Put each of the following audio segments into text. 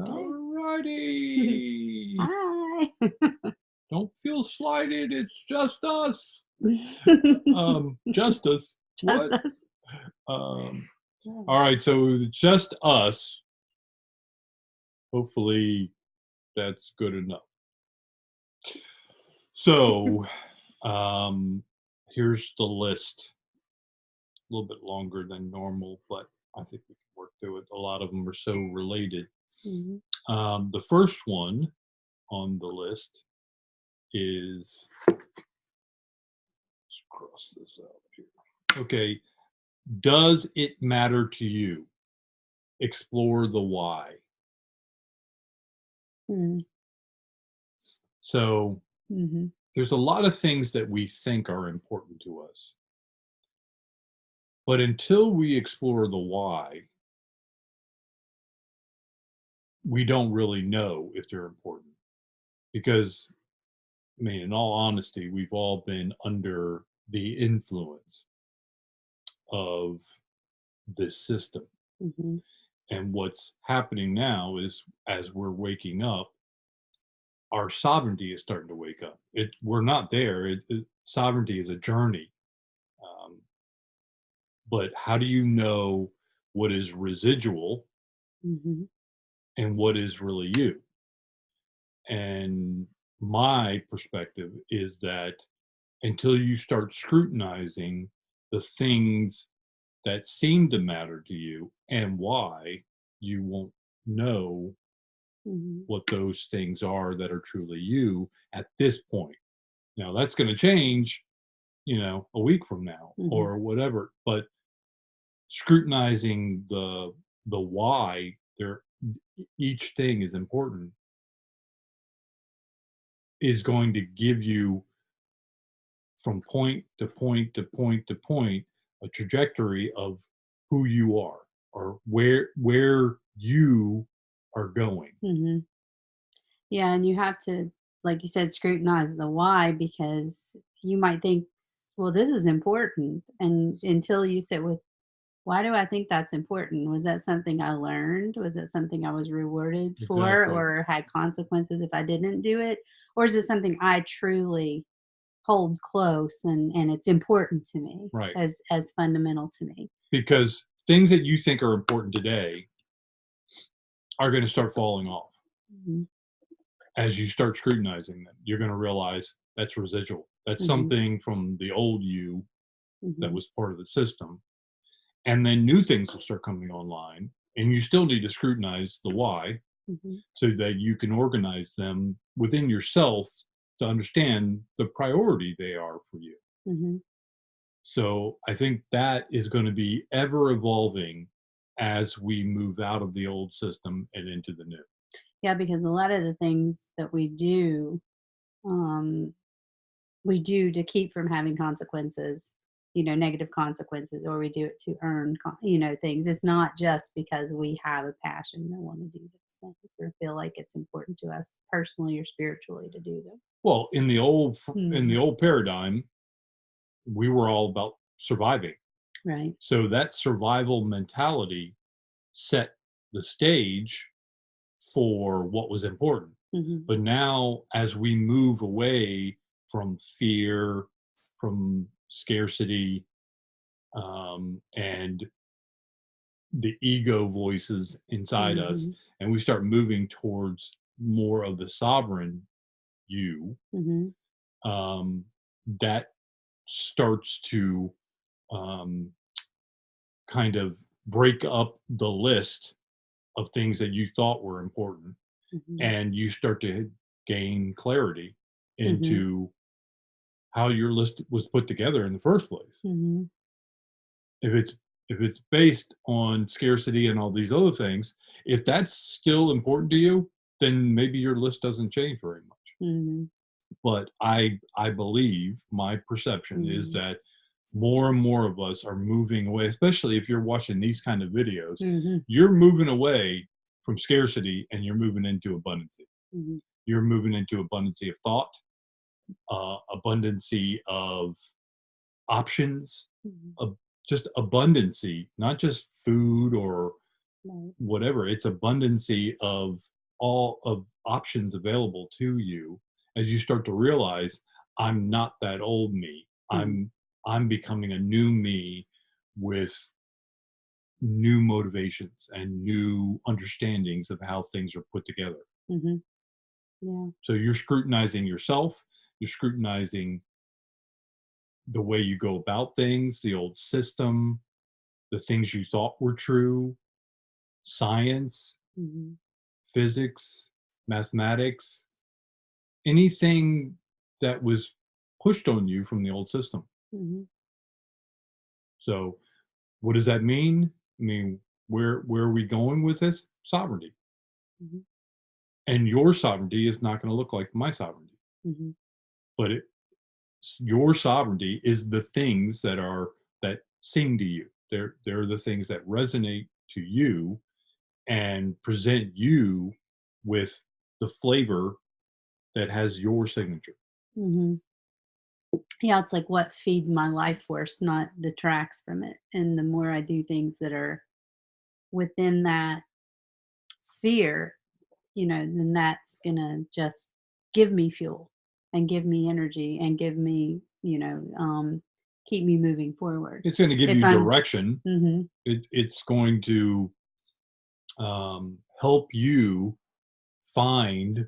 All righty. Hi. Don't feel slighted. It's just us. Just us. Just What? us. All right. So it's just us. Hopefully that's good enough. So here's the list. A little bit longer than normal, but I think we can work through it. A lot of them are so related. Mhm. The first one on the list is, let's cross this out here. Okay. Does it matter to you? Explore the why. Mhm. So Mhm. there's a lot of things that we think are important to us. But until we explore the why, we don't really know if they're important. Because, I mean, in all honesty, we've all been under the influence of this system. Mhm. And what's happening now is as we're waking up, our sovereignty is starting to wake up. We're not there. Sovereignty is a journey. Um, but how do you know what is residual Mhm. and what is really you? And my perspective is that until you start scrutinizing the things that seem to matter to you and why, you won't know Mhm. what those things are that are truly you at this point. Now, that's going to change, a week from now Mhm. or whatever, but scrutinizing the why there each thing is important is going to give you from point to point to point to point a trajectory of who you are or where you are going. Mhm. Yeah, and you have to, like you said, scrutinize the why because you might think, well, this is important. And until you sit with, why do I think that's important? Was that something I learned? Was it something I was rewarded for Exactly. or had consequences if I didn't do it? Or is it something I truly hold close and it's important to me Right. as fundamental to me? Because things that you think are important today are going to start falling off Mhm. as you start scrutinizing them. You're going to realize that's residual. That's Mhm. something from the old you that Mhm. was part of the system. And then new things will start coming online. And you still need to scrutinize the why Mhm. so that you can organize them within yourself to understand the priority they are for you. Mhm. So I think that is going to be ever evolving as we move out of the old system and into the new. Yeah, because a lot of the things that um, we do to keep from having consequences, negative consequences, or we do it to earn, things. It's not just because we have a passion and want to do those things or feel like it's important to us personally or spiritually to do them. Well, in the Mhm. old paradigm, we were all about surviving. Right. So that survival mentality set the stage for what was important. Hmm. But now, as we move away from fear, from scarcity, and the ego voices inside us, Hmm. and we start moving towards more of the sovereign you, Hmm. um, that starts to um, kind of break up the list of things that you thought were important, Hmm. and you start to gain clarity Hmm. into how your list was put together in the first place. Hmm. If it's based on scarcity and all these other things, if that's still important to you, then maybe your list doesn't change very much. Hmm. But I believe my perception is Hmm. that more and more of us are moving away, especially if you're watching these kind of videos, Hmm. you're moving away from scarcity and you're moving into abundancy. Hmm. You're moving into abundancy of thought, abundancy of options, Hmm. of just abundancy, not just food or Right. whatever. It's abundancy of all of options available to you as you start to realize I'm not that old me. Mhm. I'm becoming a new me with new motivations and new understandings of how things are put together. Mhm. Yeah. So you're scrutinizing yourself, you're scrutinizing the way you go about things, the old system, the things you thought were true, science, Mhm. physics, mathematics, anything that was pushed on you from the old system. Mhm. So what does that mean? I mean, where are we going with this? Sovereignty. Mhm. And your sovereignty is not going to look like my sovereignty, Mhm. but your sovereignty is the things that sing to you. They're the things that resonate to you and present you with the flavor that has your signature. Mhm. Yeah, it's like what feeds my life force, not detracts from it. And the more I do things that are within that sphere, then that's gonna just give me fuel and give me energy and give me, keep me moving forward. It's going to give If you I'm direction. Mhm. It's going to help you find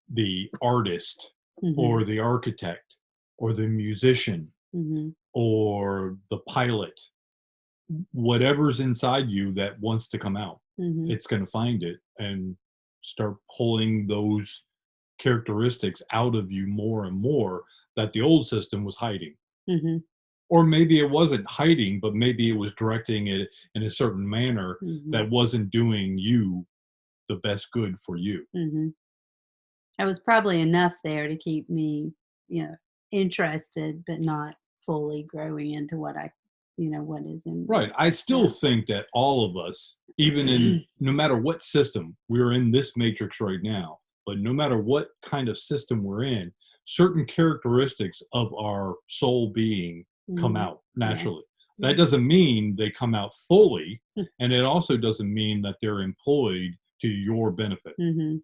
the artist Mhm. or the architect or the musician Mhm. or the pilot, whatever's inside you that wants to come out. Mhm. It's going to find it and start pulling those characteristics out of you more and more that the old system was hiding. Mhm. Or maybe it wasn't hiding, but maybe it was directing it in a certain manner Mhm. that wasn't doing you the best good for you. Mhm. It was probably enough there to keep me, you know, interested, but not fully growing into what is in me. Right. I still Yeah. think that all of us, even in no matter what system we're in this matrix right now, but no matter what kind of system we're in, certain characteristics of our soul being come Mhm. out naturally. Yes. That Yeah. doesn't mean they come out fully, and it also doesn't mean that they're employed to your benefit. Mhm.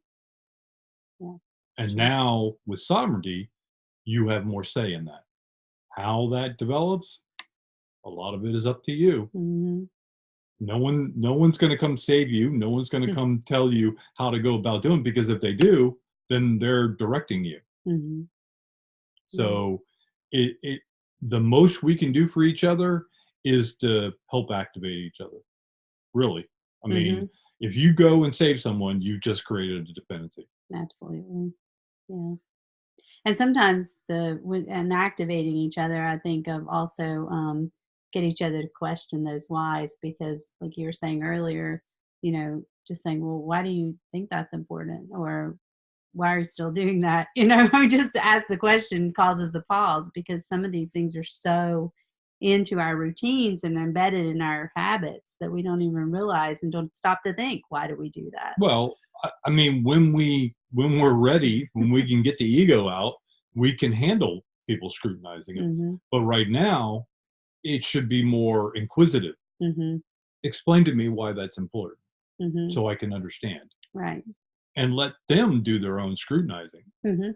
Yeah. It's And true. now with sovereignty, you have more say in that. How that develops, a lot of it is up to you. Mhm. No one's going to come save you. No one's going to come tell you how to go about doing it, because if they do, then they're directing you. Mhm. Yeah. So it the most we can do for each other is to help activate each other. Really. I mean, Mhm. if you go and save someone, you just created a dependency. Absolutely. Yeah. And sometimes and activating each other, I think of also get each other to question those whys because, like you were saying earlier, just saying, well, why do you think that's important, or why are you still doing that? Just to ask the question causes the pause because some of these things are so into our routines and embedded in our habits that we don't even realize and don't stop to think, why do we do that? Well, I mean, when we're ready, when we can get the ego out, we can handle people scrutinizing us. Mhm. But right now, it should be more inquisitive. Mhm. Explain to me why that's important Mhm. so I can understand, Right. and let them do their own scrutinizing. Mhm.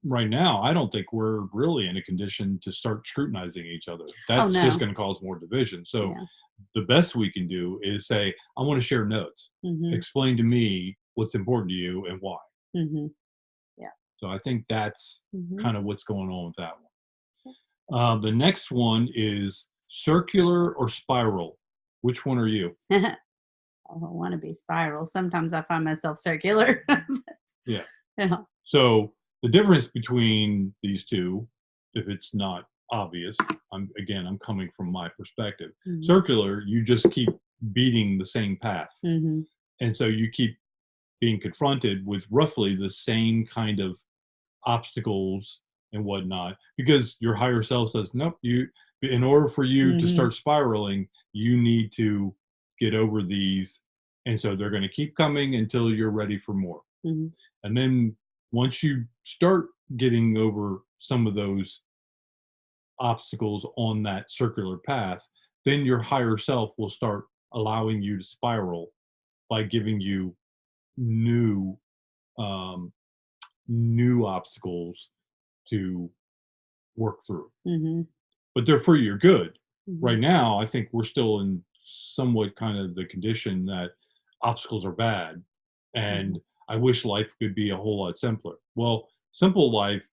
Right now, I don't think we're really in a condition to start scrutinizing each other. Oh That's just no. going to cause more division. So Yeah. the best we can do is say, I want to share notes. Mhm. Explain to me what's important to you and why. Mhm. Yeah. So I think that's Mhm. kind of what's going on with that one. The next one is circular or spiral. Which one are you? I don't want to be spiral. Sometimes I find myself circular. Yeah. Yeah. So the difference between these two, if it's not obvious, I'm coming from my perspective. Mhm. Circular, you just keep beating the same path. Mhm. And so you keep being confronted with roughly the same kind of obstacles and whatnot, because your higher self says, nope, in order for you to Mhm. start spiraling, you need to get over these. And so they're going to keep coming until you're ready for more. Mhm. And then once you start getting over some of those obstacles on that circular path, then your higher self will start allowing you to spiral by giving you new um, new obstacles to work through. Mhm. But they're for your good. Mhm. Right now, I think we're still in somewhat kind of the condition that obstacles are bad, Mhm. and I wish life could be a whole lot simpler. Well, simple life,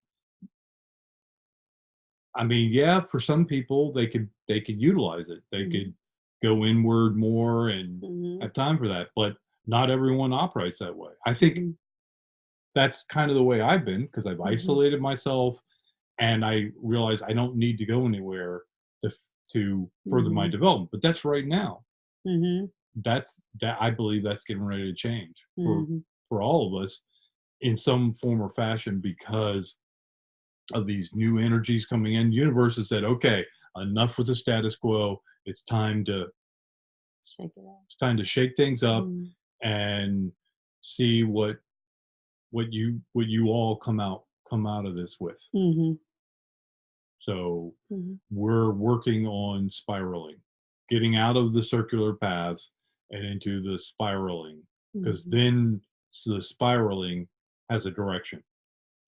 I mean, yeah, for some people they could utilize it. They Mhm. could go inward more and Mhm. have time for that, but not everyone operates that way. I think Mhm. that's kind of the way I've been because I've Mhm. isolated myself and I realize I don't need to go anywhere to further my Mhm. development. But that's right now. Mhm. That I believe that's getting ready to change Mhm. for all of us in some form or fashion because of these new energies coming in. Universe has said, okay, enough with the status quo. Shake it off. It's time to shake things up Mhm. and see what you all come out of this with. Mhm. So Mhm. we're working on spiraling, getting out of the circular paths and into the spiraling, because Mhm. then the spiraling has a direction.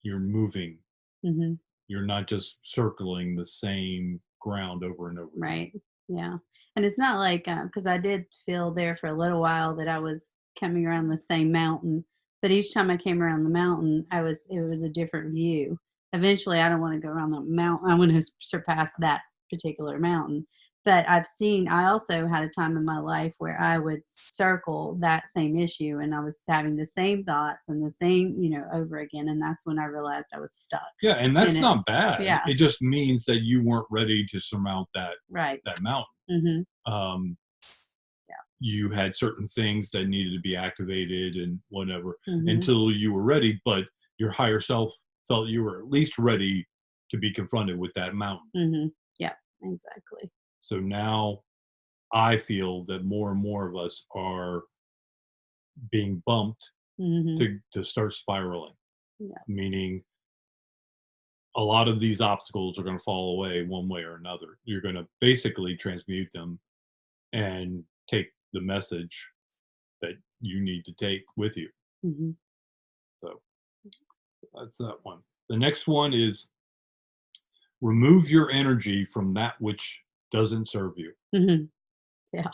You're moving. Mhm. You're not just circling the same ground over and over again. Right. Yeah. And it's not like, because I did feel there for a little while that I was coming around the same mountain, but each time I came around the mountain, it was a different view. Eventually, I don't want to go around the mountain. I want to surpass that particular mountain. But I also had a time in my life where I would circle that same issue and I was having the same thoughts and the same, over again. And that's when I realized I was stuck Yeah, and in that's it. not bad. Yeah. It just means that you weren't ready to surmount Right. that mountain. Hmm. Um, Yeah. you had certain things that needed to be activated and whatever Hmm. until you were ready, but your higher self felt you were at least ready to be confronted with that mountain. Mhm. Yeah, exactly. So now I feel that more and more of us are being bumped Mhm. to start spiraling, Yeah. meaning a lot of these obstacles are going to fall away one way or another. You're going to basically transmute them and take the message that you need to take with you. Mhm. So that's that one. The next one is remove your energy from that which doesn't serve you. Mhm. Yeah.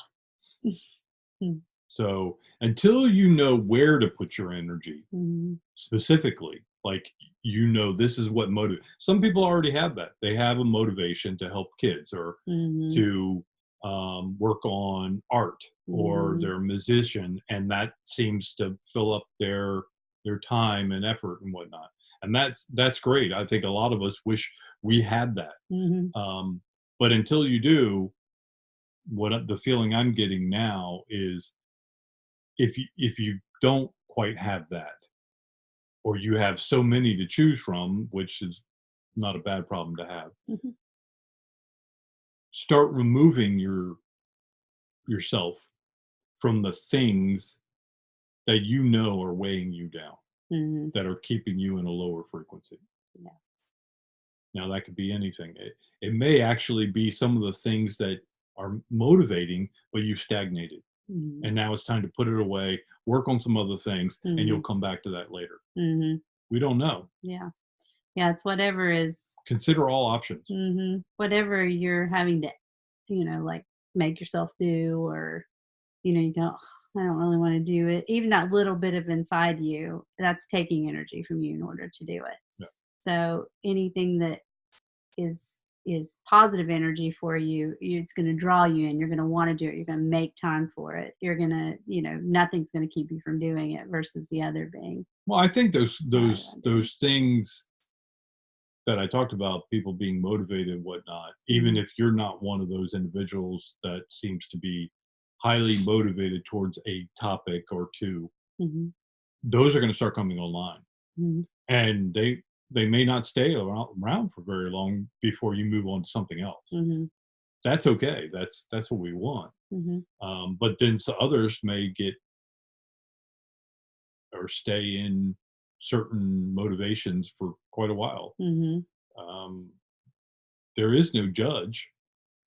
Mhm. So until you know where to put your energy Mhm. specifically, like this is what motive. Some people already have that. They have a motivation to help kids or Mhm. to work on art, or Mhm. they're a musician, and that seems to fill up their time and effort and whatnot. And that's great. I think a lot of us wish we had that. Mhm. Um, but until you do, the feeling I'm getting now is if you don't quite have that, or you have so many to choose from, which is not a bad problem to have, Mhm. start removing yourself from the things that you know are weighing you down, Mhm. that are keeping you in a lower frequency. Yeah. Now that could be anything. It may actually be some of the things that are motivating, but you stagnated. Mhm. And now it's time to put it away, work on some other things, and you'll Mhm. come back to that later. Mhm. We don't know. Yeah. Yeah, it's whatever is Consider all options. whatever you're having to, like, make yourself do, or, you go, "Ugh, I don't really wanna do it." Even that little bit of inside you, that's taking energy from you in order to do it. Yeah. So, anything that is positive energy for you, it's going to draw you in, you're going to want to do it, you're going to make time for it, you're going to, nothing's going to keep you from doing it versus the other being Well, I think I don't want to do those things that I talked about, people being motivated and whatnot, it. even Mhm. if you're not one of those individuals that seems to be highly motivated towards a topic or two, Mhm. those are going to start coming online, Mhm. and they may not stay around for very long before you move on to something else. Mhm. That's okay. That's what we want. Mhm. But then others may get or stay in certain motivations for quite a while. Mhm. Um, there is no judge.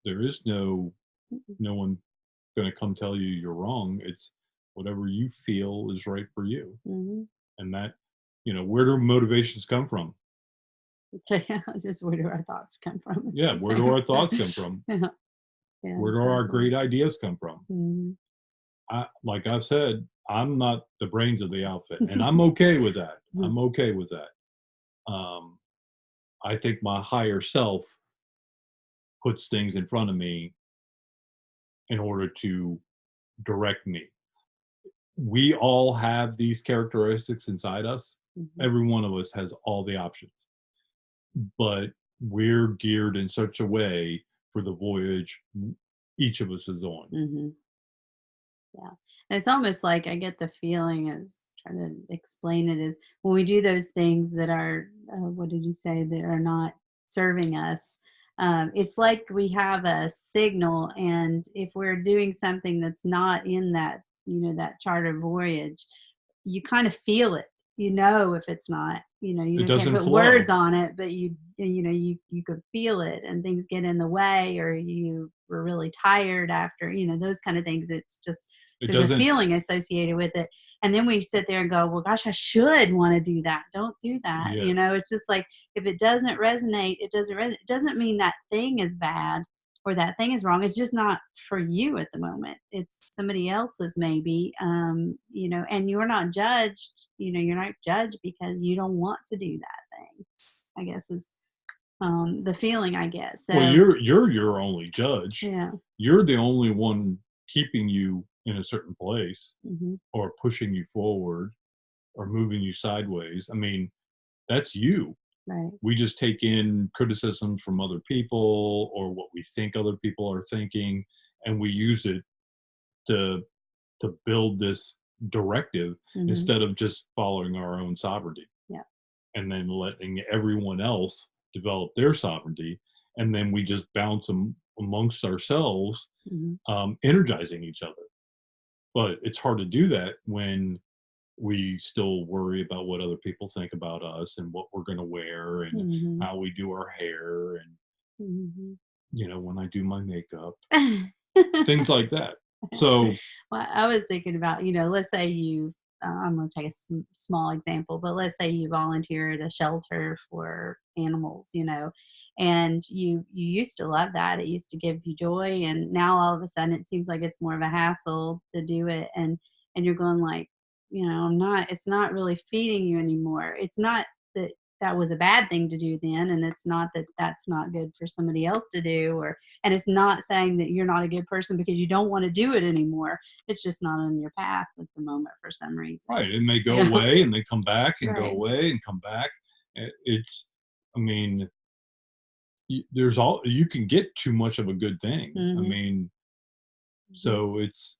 There is Mhm. no one going to come tell you you're wrong. whatever you feel is right for you. Mhm. And that, where do motivations come from? Just where do our thoughts come from? It's Yeah, the where do same. our thoughts come from? Yeah, yeah, Where do our exactly. great ideas come from? Mhm. Like I've said, I'm not the brains of the outfit, and I'm okay with that. I'm okay with that. Um, I think my higher self puts things in front of me in order to direct me. We all have these characteristics inside us. Mhm. Every one of us has all the options, but we're geared in such a way for the voyage each of us is on. Mhm. Yeah. And it's almost like I get the feeling as trying to explain it is when we do those things that are, what did you say, that are not serving us. It's like we have a signal, and if we're doing something that's not in that, that charter voyage, you kind of feel it. You know if it's not, It you can't doesn't put words flow. on it, but you could feel it, and things get in the way, or you were really tired after, those kind of things. It's just It there's a doesn't. feeling associated with it. And then we sit there and go, well, gosh, I should want to do that. Don't do that. Yeah, It's just like if it doesn't resonate, it doesn't resonate. It doesn't mean that thing is bad or that thing is wrong. It's just not for you at the moment. It's somebody else's maybe, and you're not judged. You're not judged because you don't want to do that thing. I guess is the feeling I get. well, So you're your only judge. yeah, You're the only one keeping you in a certain place hmm, or pushing you forward or moving you sideways. I mean, that's you. right, We just take in criticisms from other people or what we think other people are thinking, and we use it to build this directive hmm, instead of just following our own sovereignty yeah, and then letting everyone else develop their sovereignty, and then we just bounce them amongst ourselves, hmm, energizing each other. But it's hard to do that when we still worry about what other people think about us and what we're going to wear and hmm, how we do our hair and hmm. when I do my makeup, things like that. So Well, I was thinking about, let's say I'm going to take a small example, but let's say you volunteer at a shelter for animals, and you used to love that. It used to give you joy, and now all of a sudden it seems like it's more of a hassle to do it, and you're going like, I'm not. It's not really feeding you anymore. It's not that that was a bad thing to do then, and it's not that that's not good for somebody else to do, or and it's not saying that you're not a good person because you don't want to do it anymore. It's just not on your path at the moment for some reason. right, it may go Yeah. away and they come back and go Right. away and come back. It's, I mean, there's all you can get too much of a good thing. I Mhm. mean, Mhm. so it's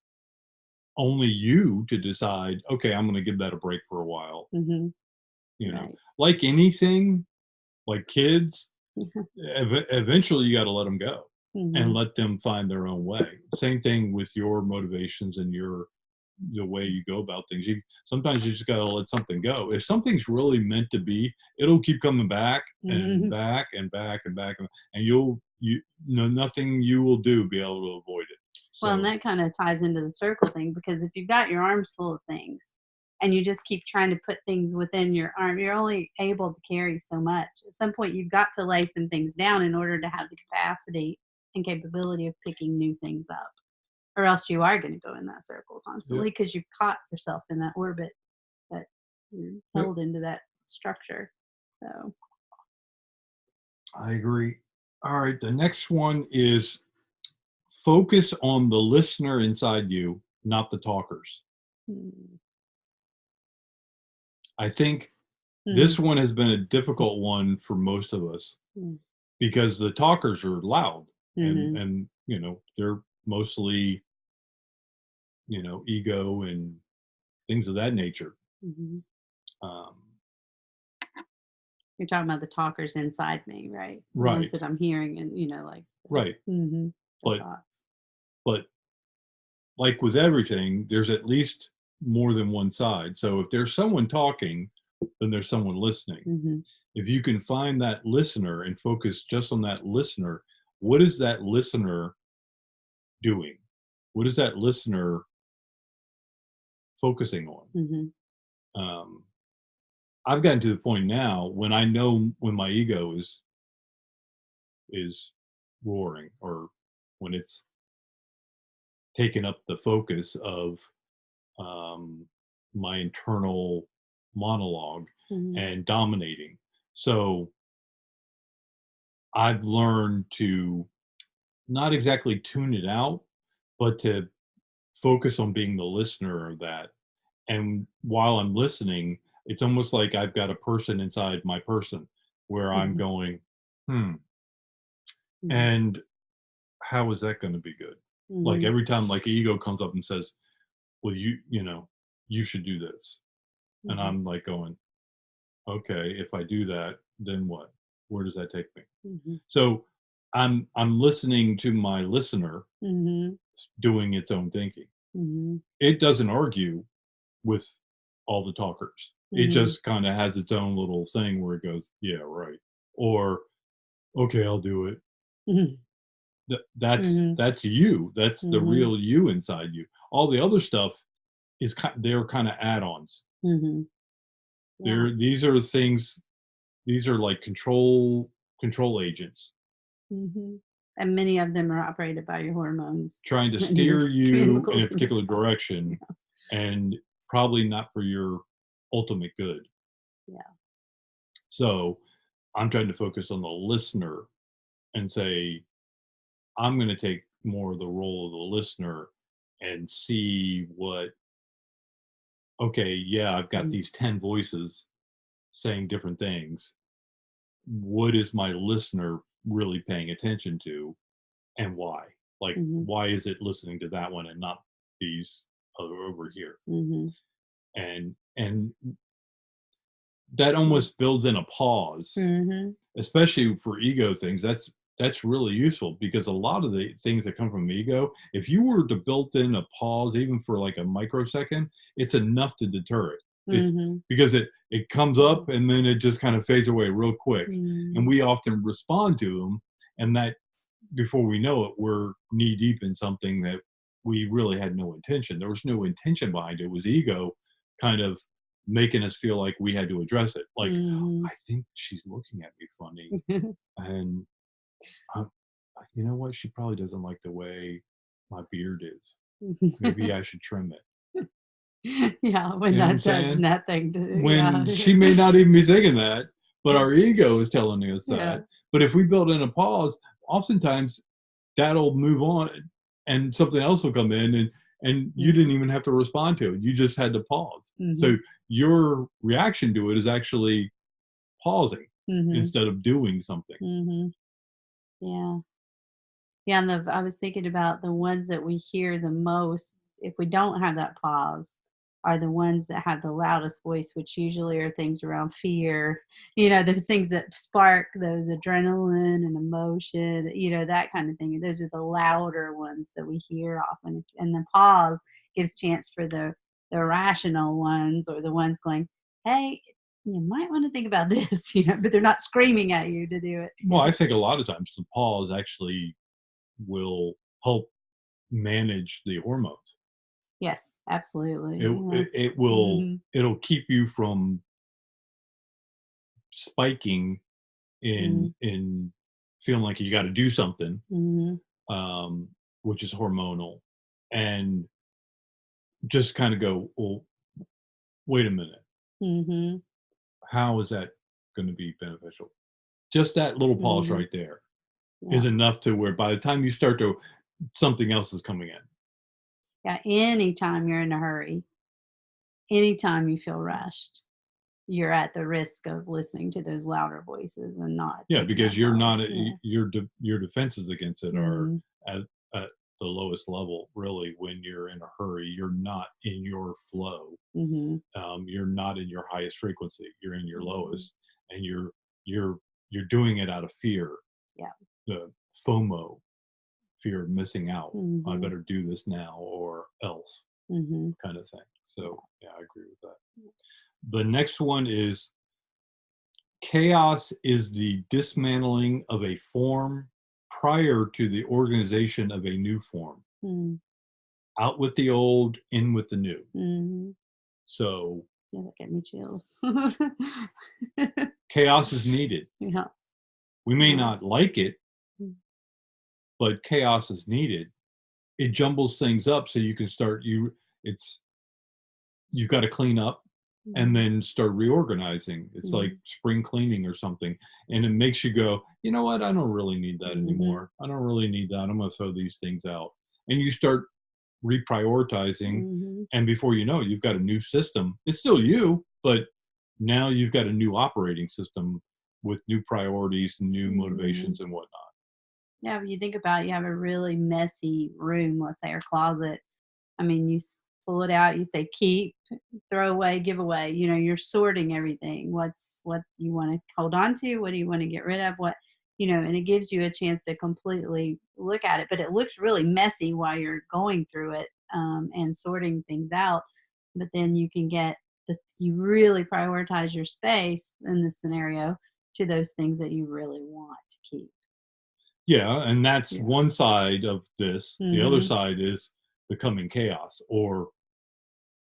only you to decide. Okay, I'm going to give that a break for a while. Mhm. You know, Right. like anything, like kids, Mhm. eventually you got to let them go and Mhm. let them find their own way. Same thing with your motivations and the way you go about things. Sometimes you just got to let something go. If something's really meant to be, it'll keep coming back and Mhm. back and back and back, and nothing you will do be able to avoid it. Well, and So that kind of ties into the circle thing because if you've got your arms full of things and you just keep trying to put things within your arm, you're only able to carry so much. At some point, you've got to lay some things down in order to have the capacity and capability of picking new things up, or else you are going to go in that circle yeah, constantly because you've caught yourself in that orbit that you're yeah, held into that structure. So, I agree. All right, the next one is focus on the listener inside you, not the talkers. mm, I think mm, this one has been a difficult one for most of us mm, because the talkers are loud mhm, and they're mostly ego and things of that nature. mhm. Um, You're talking about the talkers inside me, right? The ones right, that I'm hearing and, like right. the But thoughts. but like with everything, there's at least more than one side. So if there's someone talking, then there's someone listening. Mhm, If you can find that listener and focus just on that listener, what is that listener doing? What is that listener focusing on. Mhm. Um, I've gotten to the point now when I know when my ego is roaring, or when it's taken up the focus of um, my internal monologue Mhm. and dominating. So I've learned to not exactly tune it out, but to focus on being the listener of that. And while I'm listening, it's almost like I've got a person inside my person where I'm Mhm. going, hmm, Mhm. and how is that going to be good? Like Mhm. every time, like ego comes up and says, well, you should do this. And Mhm. I'm like going, okay, if I do that, then what? Where does that take me? Mhm. So I'm listening to my listener Mhm. doing its own thinking. Mhm. It doesn't argue with all the talkers. It Mhm. just kind of has its own little thing where it goes, yeah, right. Or okay, I'll do it. Mhm. Mhm. That's you. That's the Mhm. real you inside you. All the other stuff they're kind of add-ons. Mhm. Yeah. These are things. These are like control agents Mhm. And many of them are operated by your hormones trying to and your steer you in chemicals a in your particular body. direction, Yeah. and probably not for your ultimate good. Yeah. So I'm trying to focus on the listener and say, I'm going to take more of the role of the listener and see what, okay, yeah, I've got Mhm. these 10 voices saying different things. What is my listener really paying attention to, and why? Like, Mhm. why is it listening to that one and not these other over here? Mhm. And that Mhm. almost builds in a pause, Mhm. especially for ego things. That's really useful because a lot of the things that come from ego, if you were to build in a pause even for like a microsecond, it's enough to deter it. It's Mhm. because it comes Yeah. up and then it just kind of fades away real quick, and Mhm. we often respond to them, and that before we know it, we're knee deep in something that we really had no intention. There was no intention behind it. It was ego kind of making us feel like we had to address it. Like, Mhm. I think she's looking at me funny, and I'm, you know what? She probably doesn't like the way my beard is. Maybe I should trim it. Yeah, when You know what I'm that does saying? nothing to When yeah. she may not even be thinking that, but our ego is telling us Yeah. that. But if we build in a pause, oftentimes that'll move on, and something else will come in, and you didn't Mhm. even have to respond to it. You just had to pause. So Mhm. your reaction to it is actually pausing Mhm. instead of doing something. Mhm. Yeah. Yeah, and I was thinking about the ones that we hear the most, if we don't have that pause, are the ones that have the loudest voice, which usually are things around fear, those things that spark those adrenaline and emotion, that kind of thing. And those are the louder ones that we hear often. And the pause gives chance for the rational ones, or the ones going, hey, you might want to think about this, but they're not screaming at you to do Well, I it. think a lot of times the pause actually will help manage the hormones. Yes, absolutely. It Yeah. it, it will Mhm. it'll keep you from spiking Mhm. in feeling like you got to do something, Mhm. um, which is hormonal, and just kind of go, well, wait a minute, Mhm. how is that going to be beneficial? Just that little pause Mhm. right there is Yeah. enough to where by the time you start to, something else is coming in. Yeah, anytime you're in a hurry, anytime you feel rushed, you're at the risk of listening to those louder voices and not Yeah, taking because that you're not pause. Yeah. your defenses against it are Mhm. at at the lowest level. Really, when you're in a hurry, you're not in your flow. Mhm. You're not in your highest frequency. You're in your Mhm. lowest, and you're you're doing it out of fear, Yeah. the FOMO, fear of missing out. I Mhm. better do this now or else, Mhm. kind of thing. Yeah. So yeah, I agree with that. The next one is chaos is the dismantling of a form prior to the organization of a new form. Mm. Out with the old, in with the new. Mhm. So Yeah, that gave me chills. chaos is needed. Yeah. We may Yeah. not like it, Mm. but chaos is needed. It jumbles things up so you can start it's you've got to clean up and Mhm. then start reorganizing. It's like Mhm. spring cleaning or something. And it makes you go, you know what? I don't really need that Mhm. anymore. I don't really need that. I'm going to throw these things out. And you start reprioritizing. Mhm. And before you know it, you've got a new system. It's still you, but now you've got a new operating system with new priorities and new Mhm. motivations and whatnot. Yeah, when you think about it, you have a really messy room, let's say, or closet. I mean, pull it out, you say keep, throw away, give away. You're sorting everything. What you want to hold on to? What do you want to get rid of? And it gives you a chance to completely look at it. But it looks really messy while you're going through it and sorting things out. But then you really prioritize your space in this scenario to those things that you really want to keep. Yeah. And that's Yeah. one side of this. The other Mhm. side is becoming chaos or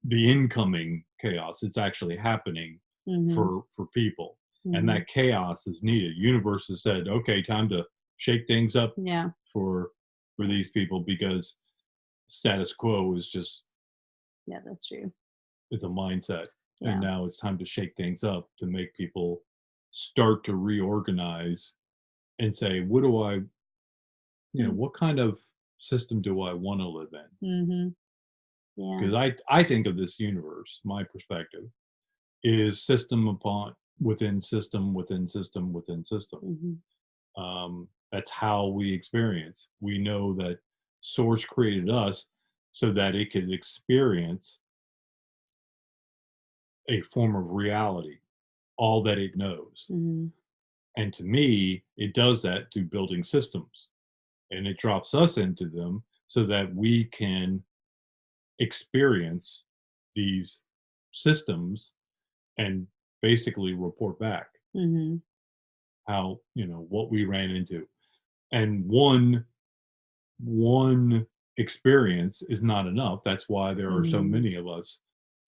the incoming chaos. It's actually happening Mhm. for people. And Mhm. that chaos is needed. Universe has said, okay, time to shake things up Yeah. for these people because status quo is just Yeah, that's true. is a mindset. And Yeah. now it's time to shake things up to make people start to reorganize and say, what do I, Mm. what kind of system do I want to live in? Mhm. Yeah. Because I think of this universe, my perspective is system upon within system within system within system. Mhm. That's how we experience. We know that Source created us so that it could experience a form of reality, all that it knows. Mhm. And to me, it does that through building systems and it drops us into them so that we can experience these systems and basically report back Mhm. how, what we ran into. And one experience is not enough. That's why there are so Mhm. many of us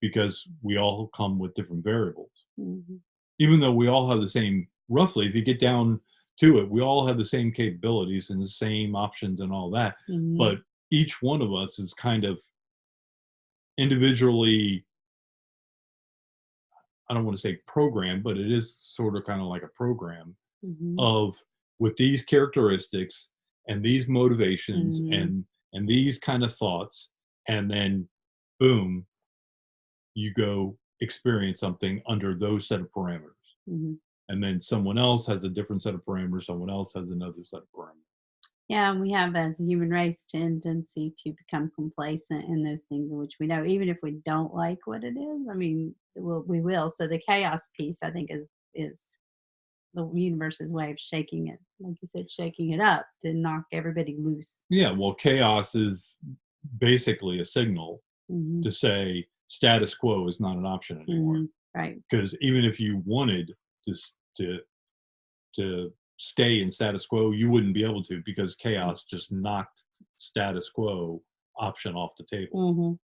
because we all come with different variables. Mhm. Even though we all have the same, roughly, if you get down to it, we all have the same capabilities and the same options and all that. Mhm. But each one of us is kind of individually, I don't want to say programmed, but it is sort of kind of like a program Mhm. of with these characteristics and these motivations Mhm. and these kind of thoughts, and then boom, you go experience something under those set of parameters. Mhm. And then someone else has a different set of parameters, someone else has another set of parameters. Yeah, and we have as a human race tendency to become complacent in those things in which we know, even if we don't like what it is. I mean, we will. So the chaos piece, I think, is the universe's way of shaking it, like you said, shaking it up to knock everybody loose. Yeah, well, chaos is basically a signal Mhm. to say status quo is not an option anymore. Mhm. Right. Because even if you wanted to to stay in status quo, you wouldn't be able to because chaos just knocked status quo option off the table. Mhm.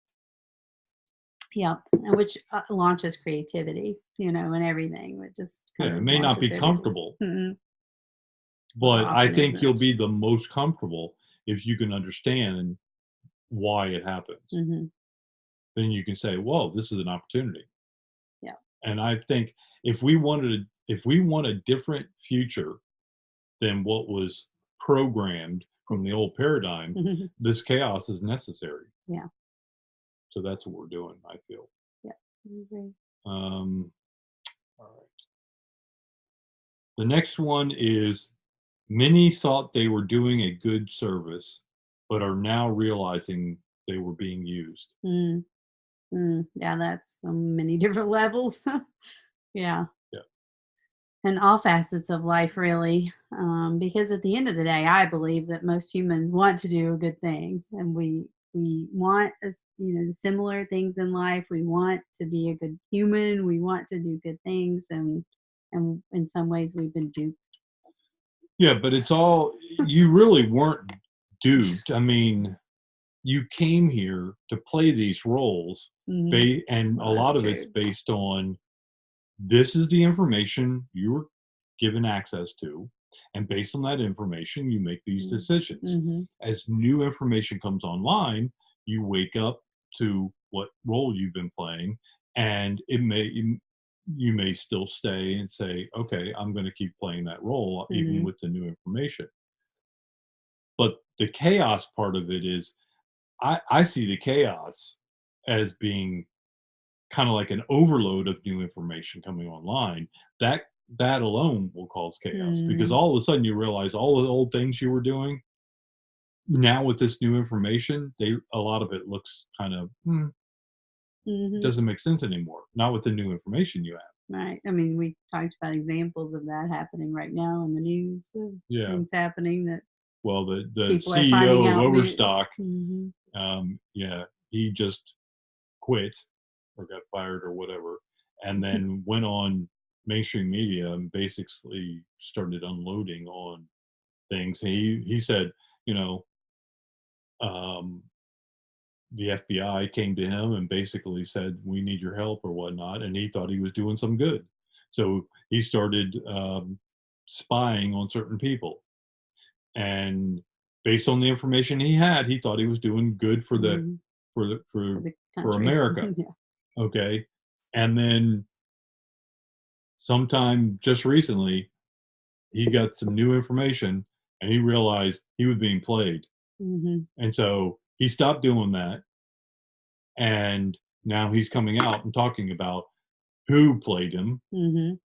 Yeah, and which launches creativity, and everything. It just Yeah, kind it of may not be launches everything. comfortable, Mhm. Well, but I often think you'll isn't. be the most comfortable if you can understand why it happens. Mhm. Then you can say, "Whoa, this is an opportunity." Yeah. And I think if we want a different future than what was programmed from the old paradigm, this chaos is necessary. Yeah. So that's what we're doing, I feel. Yeah. I agree. Um, all right. The next one is many thought they were doing a good service, but are now realizing they were being used. Mm. Mm. Yeah, that's so many different levels. Yeah. Yeah. And all facets of life, really. Because at the end of the day, I believe that most humans want to do a good thing, and we want similar things in life. We want to be a good human. We want to do good things, and in some ways, we've been duped. Yeah, but it's all, you really weren't duped. I mean, you came here to play these roles, Mhm. and a Well, that's lot of it's true. based on this is the information you were given access to, and based on that information, you make these Mm. decisions. Mhm. As new information comes online, you wake up to what role you've been playing, and you may still stay and say, okay, I'm going to keep playing that role even Mhm. with the new information. But the chaos part of it is, I see the chaos as being kind of like an overload of new information coming online. That alone will cause chaos because Mhm. all of a sudden you realize all the old things you were doing now with this new information, they a lot of it looks kind of Mhm. doesn't make sense anymore. Not with the new information you have. Right. I mean, we talked about examples of that happening right now in the news of Yeah. things happening that Well, the people are finding CEO of out. Overstock, Mhm. yeah, he just quit or got fired or whatever, and then went on mainstream media and basically started unloading on things. He said, you know, um, the FBI came to him and basically said, "We need your help" or whatnot, and he thought he was doing some good, so he started spying on certain people, and based on the information he had, he thought he was doing good for the Mhm. for the For for the for country. America. Yeah. Okay, and then sometime just recently, he got some new information and he realized he was being played. Mhm. And so he stopped doing that. And now he's coming out and talking about who played him, Mhm.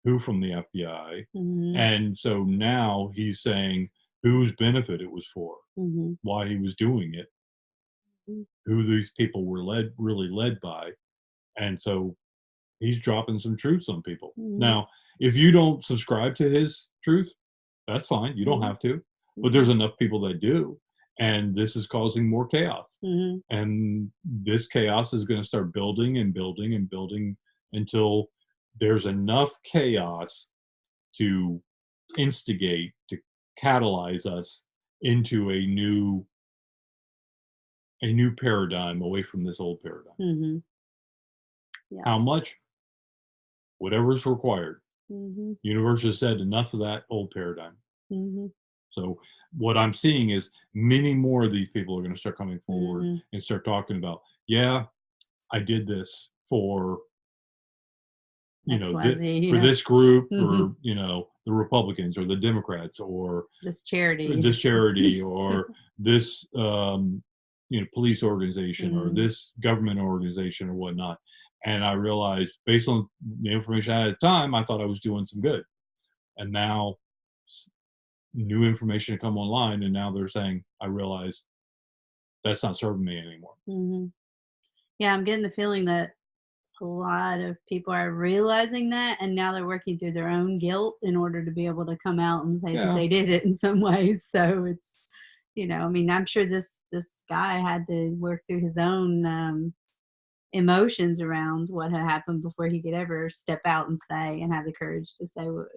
who from the FBI. Mhm. And so now he's saying whose benefit it was for, Mhm. why he was doing it, who these people were really led by. And so he's dropping some truths on people. Mhm. Now, if you don't subscribe to his truth, that's fine. You don't Mhm. have to. But there's Mhm. enough people that do. And this is causing more chaos. Mhm. And this chaos is going to start building and building and building until there's enough chaos to instigate, to catalyze us into a new paradigm away from this old paradigm. Mhm. Yeah. How much? Whatever's required. Mhm. Universe has said enough of that old paradigm. Mhm. So what I'm seeing is many more of these people are going to start coming forward Mhm. and start talking about, yeah, I did this for XYZ, for yeah. this group, Mhm. or the Republicans or the Democrats or This charity. this charity or this police organization or Mhm. this government organization or whatnot. And I realized based on the information I had at the time, I thought I was doing some good. And now new information to come online, and now they're saying, I realize that's not serving me anymore. Mhm. Yeah, I'm getting the feeling that a lot of people are realizing that, and now they're working through their own guilt in order to be able to come out and say that Yeah. they did it in some ways. So it's, I mean, I'm sure this guy had to work through his own emotions around what had happened before he could ever step out and say and have the courage to say what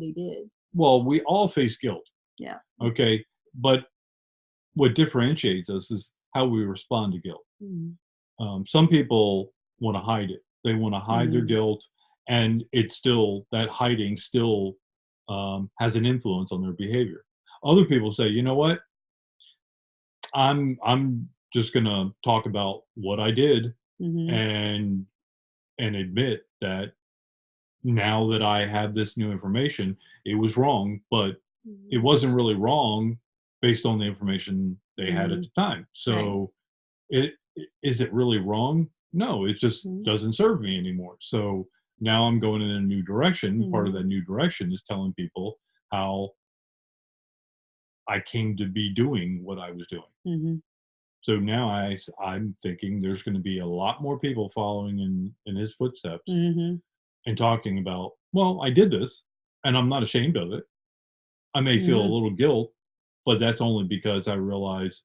he did. Well, we all face guilt. Yeah. Okay. But what differentiates us is how we respond to guilt. Mhm. Some people want to hide it. They want to hide their Mhm. guilt, and it's still that hiding still has an influence on their behavior. Other people say, you know what, I'm just gonna talk about what I did Mhm. and admit that now that I have this new information, it was wrong, but it Mhm. wasn't really wrong based on the information they had at Mhm. the time. Right. So is it really wrong? No, it just Mhm. doesn't serve me anymore. So now I'm going in a new direction. Part of Mhm. that new direction is telling people how I came to be doing what I was doing. Mhm. So now I'm thinking there's going to be a lot more people following in his footsteps Mhm. and talking about, well, I did this and I'm not ashamed of it. I may feel a Mhm. little guilt, but that's only because I realize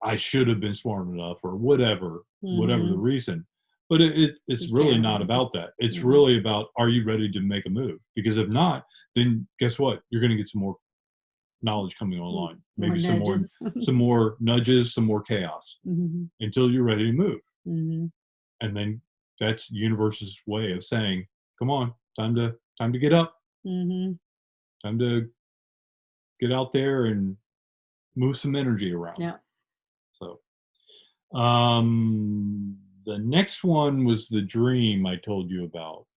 I should have been smart enough or whatever the Mhm. reason. But it's You really can't not really. about that. It's Yeah. really about, are you ready to make a move? Because if not, then guess what? You're going to get some more knowledge coming Mm. online. More Maybe nudges. some more nudges, some more chaos Mhm. until you're ready to move. Mhm. And then that's universe's way of saying, "Come on, time to get up, Mhm. time to get out there and move some energy around." Yeah. So, the next one was the dream I told you about,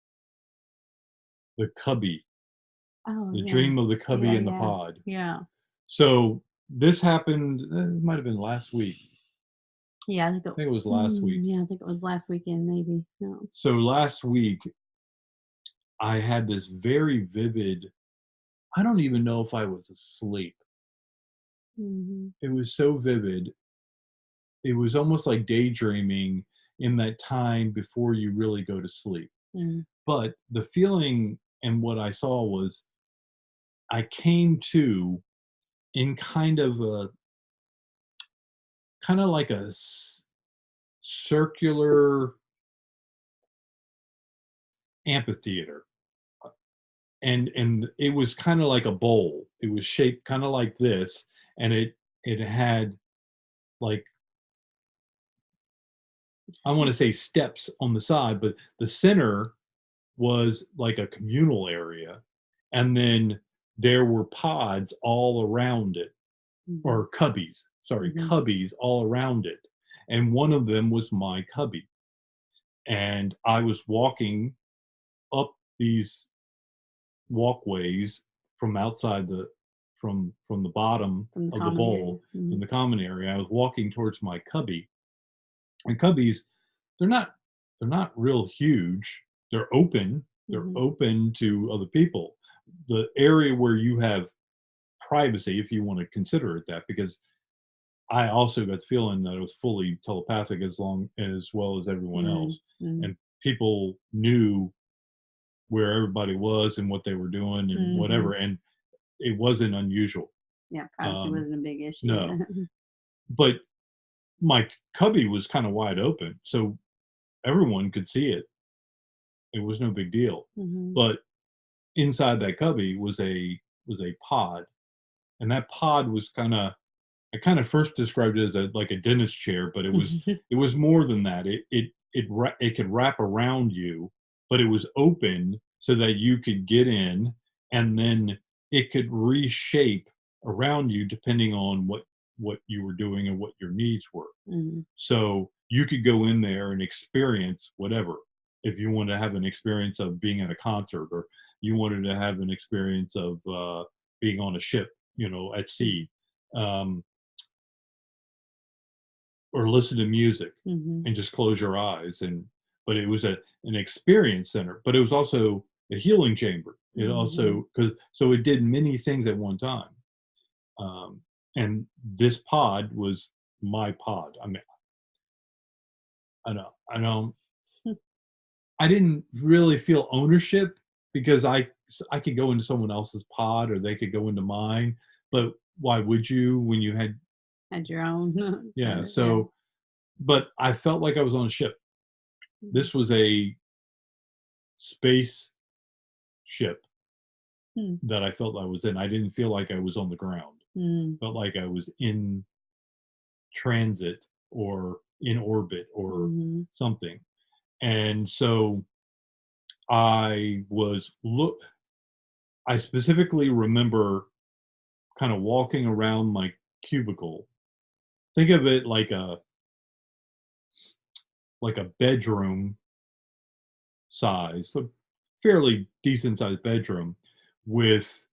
the cubby, Oh, the yeah. dream of the Yeah, cubby in the yeah. pod. Yeah. So this happened. It might have been last week. Yeah, I think it was last week. yeah, I think it was last weekend maybe. No. So last week I had this very vivid. I don't even know if I was asleep. Mhm. It was so vivid. It was almost like daydreaming in that time before you really go to sleep. Mm. But the feeling and what I saw was I came to in kind of like a circular amphitheater. And it was kind of like a bowl. It was shaped kind of like this, and it had like, I want to say steps on the side, but the center was like a communal area, and then there were pods all around it, Mhm. or cubbies, sorry, Mhm. cubbies all around it, and one of them was my cubby. And I was walking up these walkways from outside the from the bottom From the of the common area. bowl in Mhm. the common area. I was walking towards my cubby, and cubbies, they're not they're not real huge. They're open. They're Mhm. open to other people. The area where you have privacy, if you want to consider it that, because I also got the feeling that it was fully telepathic as well as everyone Mm. else, Mm. and people knew where everybody was and what they were doing and whatever, Mhm. and it wasn't unusual. Yeah, privacy Um, wasn't a big issue. no, Yeah. but my cubby was kind of wide open, so everyone could see it. It was no big deal. Mhm. But inside that cubby was a pod, and that pod was I kind of first described it as a like a dentist chair, but it was more than that. It could wrap around you, but it was open so that you could get in, and then it could reshape around you depending on what you were doing and what your needs were. Mhm. So you could go in there and experience whatever. If you wanted to have an experience of being at a concert, or you wanted to have an experience of being on a ship, at sea, um, or listen to music Mhm. and just close your eyes. And but it was an experience center, but it was also a healing chamber. It Mhm. also, because so it did many things at one time. Um, and this pod was my pod. I mean, I know I didn't really feel ownership, because I could go into someone else's pod or they could go into mine, but why would you when you had, Had your own. yeah, Yeah. so but I felt like I was on a ship. Mhm. This was a space ship Mm. that I felt I was in. I didn't feel like I was on the ground. Mm. Felt like I was in transit or in orbit or Mhm. something. And so I was look I specifically remember kind of walking around my cubicle. Think of it like a bedroom size, a fairly decent sized bedroom, with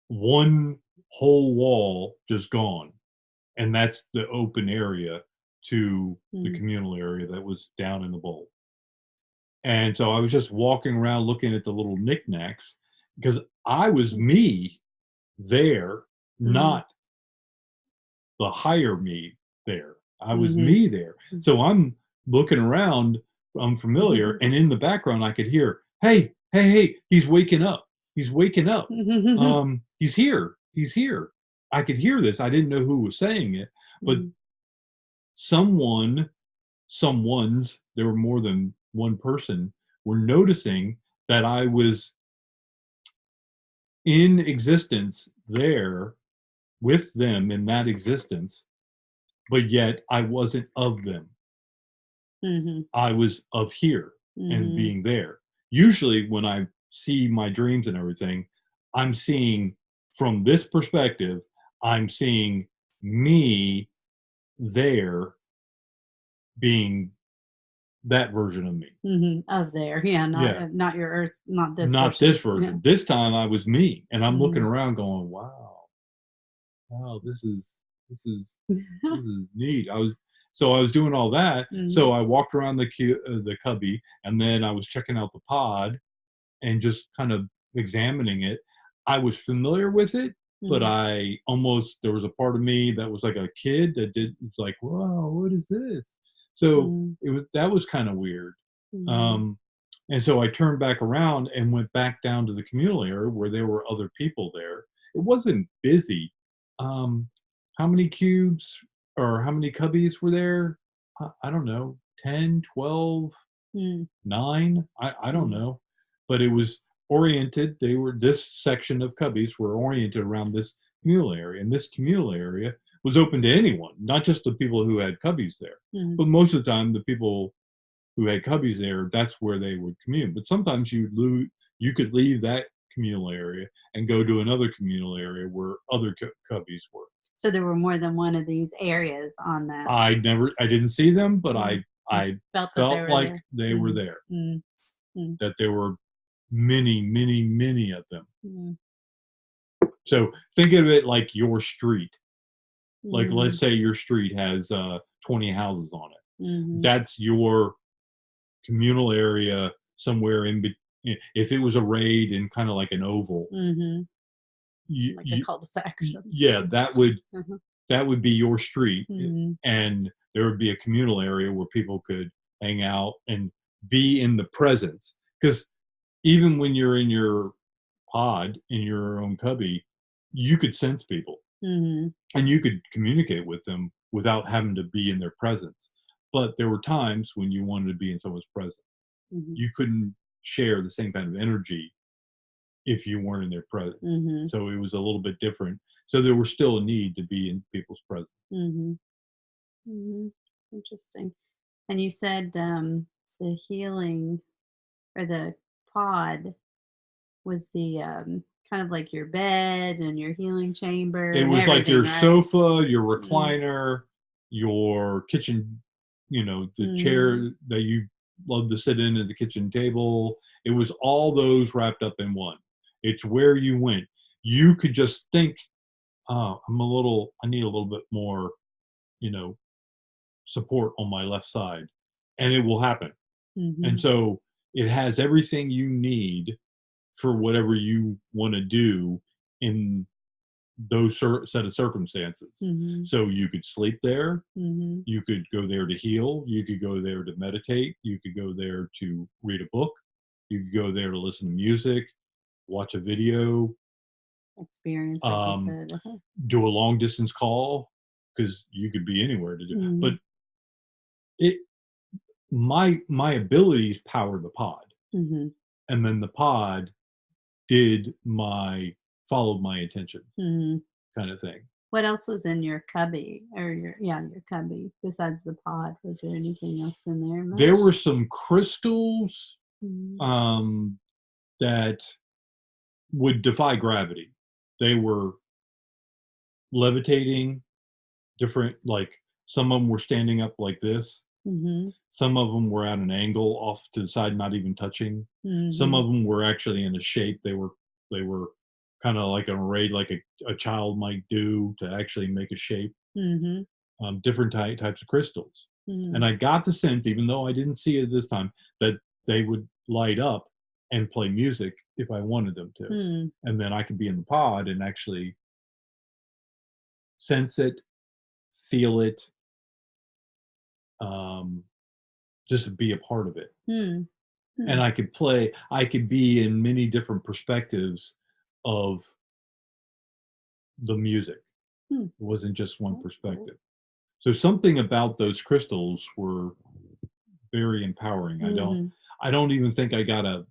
one whole wall just gone, and that's the open area to the Mm. communal area that was down in the bowl. And so I was just walking around looking at the little knickknacks, because I was Mm. me there, Mhm. not the higher me there. I was Mhm. me there. So I'm looking around, I'm familiar, Mhm. and in the background I could hear, "Hey, hey, hey, he's waking up. He's waking up. He's here. He's here." I could hear this. I didn't know who was saying it, but Mhm. someone, someone's, there were more than one person, were noticing that I was in existence there with them in that existence, but yet I wasn't of them. Mhm. I was of here and Mhm. being there. Usually, when I see my dreams and everything, I'm seeing from this perspective, I'm seeing me there being that version of me. Mhm. Of there. Yeah, not Yeah, not your earth, not this not this version. Yeah. version. This time I was me, and I'm looking Mhm. around going, "Wow, wow, this is this is neat." I was doing all that. Mhm. So I walked around the cubby, and then I was checking out the pod and just kind of examining it. I was familiar with it, but Mhm. there was a part of me that was like a kid that did, it's like, whoa, what is this? So Mhm. that was kind of weird. Mhm. Um, and so I turned back around and went back down to the communal area where there were other people there. It wasn't busy. Um, how many cubes or how many cubbies were there? I don't know, 10, 12, Mhm. 9. I don't Mhm. know, but it was oriented. They were this section of cubbies were oriented around this communal area, and this communal area was open to anyone, not just the people who had cubbies there. Mhm. But most of the time, the people who had cubbies there, that's where they would commune. But sometimes you could leave that communal area and go to another communal area where other cubbies were. So there were more than one of these areas on that. I didn't see them, but Mhm. You I felt that they felt were like there. they were Mhm. there, Mhm. Mhm. that there were many, many, many of them. Mhm. So think of it like your street. Like, let's Mhm. say your street has 20 houses on it. Mhm. That's your communal area somewhere if it was arrayed in kind of like an oval, Mhm. you, Like a you, cul-de-sac or something. yeah, Uh-huh. that would be your street, Mhm. and there would be a communal area where people could hang out and be in the presence. Because even when you're in your pod in your own cubby, you could sense people Mhm. and you could communicate with them without having to be in their presence. But there were times when you wanted to be in someone's presence. Mhm. You couldn't share the same kind of energy if you weren't in their presence. Mhm. So it was a little bit different. So there was still a need to be in people's presence. Mhm. Mhm. Interesting. And you said, the healing or the pod was the, kind of like your bed and your healing chamber It and was like everything, your right? sofa, your Mm. recliner, your kitchen, the Mhm. chair that you love to sit in at the kitchen table. It was all those wrapped up in one. It's where you went. You could just think, oh, I need a little bit more, you know, support on my left side, and it will happen. And Mhm. so it has everything you need for whatever you want to do in those set of circumstances. Mhm. So you could sleep there, Mhm. you could go there to heal, you could go there to meditate, you could go there to read a book, you could go there to listen to music, watch a video, Experience, like you um, said. Uh-huh. do a long distance call, because you could be anywhere to do. But Mhm. it my abilities power the pod, Mhm. and then the pod did my followed my intention Mhm. kind of thing. What else was in your cubby or your cubby besides the pod? Was there anything else in there There much? were some crystals Mhm. um, that would defy gravity. They were levitating, different, like some of them were standing up like this. Mhm. Some of them were at an angle off to the side, not even touching. Some Mhm. of them were actually in a shape. They were kind of like an array, like a child might do to actually make a shape. Mhm. Different types of crystals. And Mhm. I got the sense, even though I didn't see it this time, that they would light up and play music if I wanted them to. Hmm. And then I could be in the pod and actually sense it, feel it, um, just be a part of it. Hmm. And Hmm. I could be in many different perspectives of the music. Hmm. It wasn't just one That's cool. perspective. So something about those crystals were very empowering. Mhm. I don't even think I got a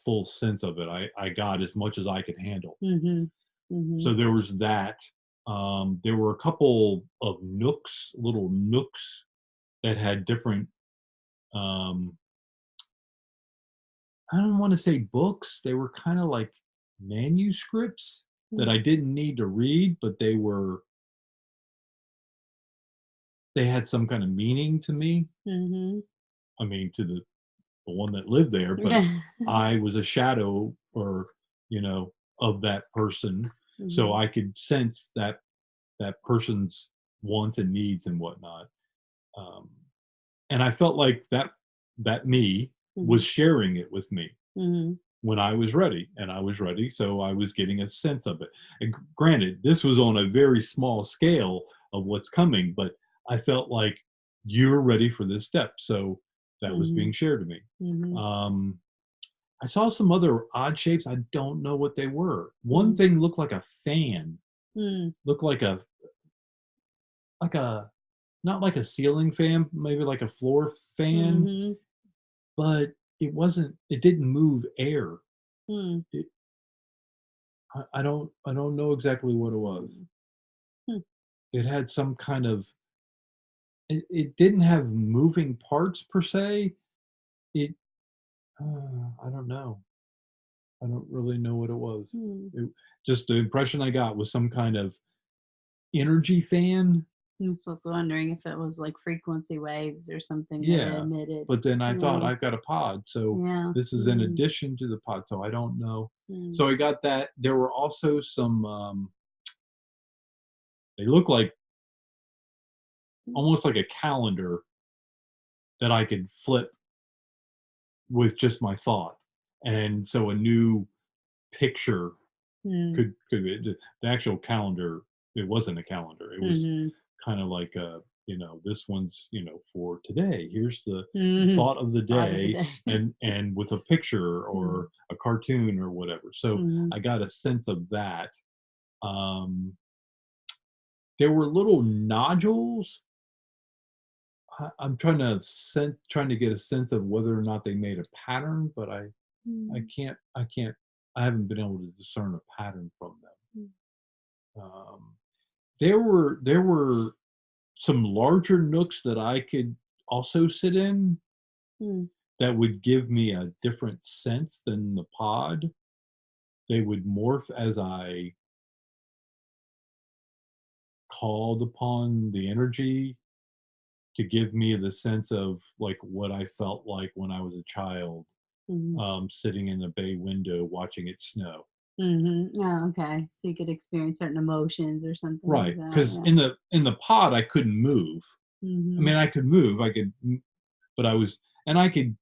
full sense of it. I got as much as I could handle. Mhm. Mhm. So there was that. There were a couple of little nooks that had different, um, I don't want to say books. They were kind of like manuscripts that Mm. I didn't need to read, but they had some kind of meaning to me. Mhm. I mean, to the one that lived there, but I was a shadow or, you know, of that person. So Mhm. I could sense that person's wants and needs and whatnot. Um, and I felt like that me was Mhm. sharing it with me Mhm. when I was ready, and I was ready, so I was getting a sense of it. And granted, this was on a very small scale of what's coming, but I felt like you're ready for this step, so that was being Mhm. shared to me. Mhm. Um, I saw some other odd shapes. I don't know what they were. One Mhm. thing looked like a fan, Mm. looked like a not like a ceiling fan, maybe like a floor fan, Mhm. but it didn't move air. Mm. It, I don't know exactly what it was. Mm. Hmm. It had some kind of it didn't have moving parts per se. It I don't know. I don't really know what it was. Hmm. It, just the impression I got was some kind of energy fan. I was also wondering if it was like frequency waves or something that it Yeah, emitted. but then I thought Yeah. I've got a pod, so Yeah. this is in Mm. addition to the pod, so I don't know. Mm. So I got that. There were also some. They look like Mm. almost like a calendar that I could flip with just my thought, and so a new picture Mm. the actual calendar. It wasn't a calendar. It was Mhm. kind of like this one's for today. Here's the Mhm. thought of the Thought of the day, day. and with a picture Mm. or a cartoon or whatever. So Mhm. I got a sense of that. Um, there were little nodules. I'm trying to get a sense of whether or not they made a pattern, but Mm. I can't I haven't been able to discern a pattern from them. Mm. Um, there were some larger nooks that I could also sit in Mm. that would give me a different sense than the pod. They would morph as I called upon the energy to give me the sense of like what I felt like when I was a child, Mhm. sitting in the bay window watching it snow. Mhm. Oh, okay. So you could experience certain emotions or something like Right, that, because yeah. in the pod I couldn't move. I Mhm. mean, I could move, but I was, and I could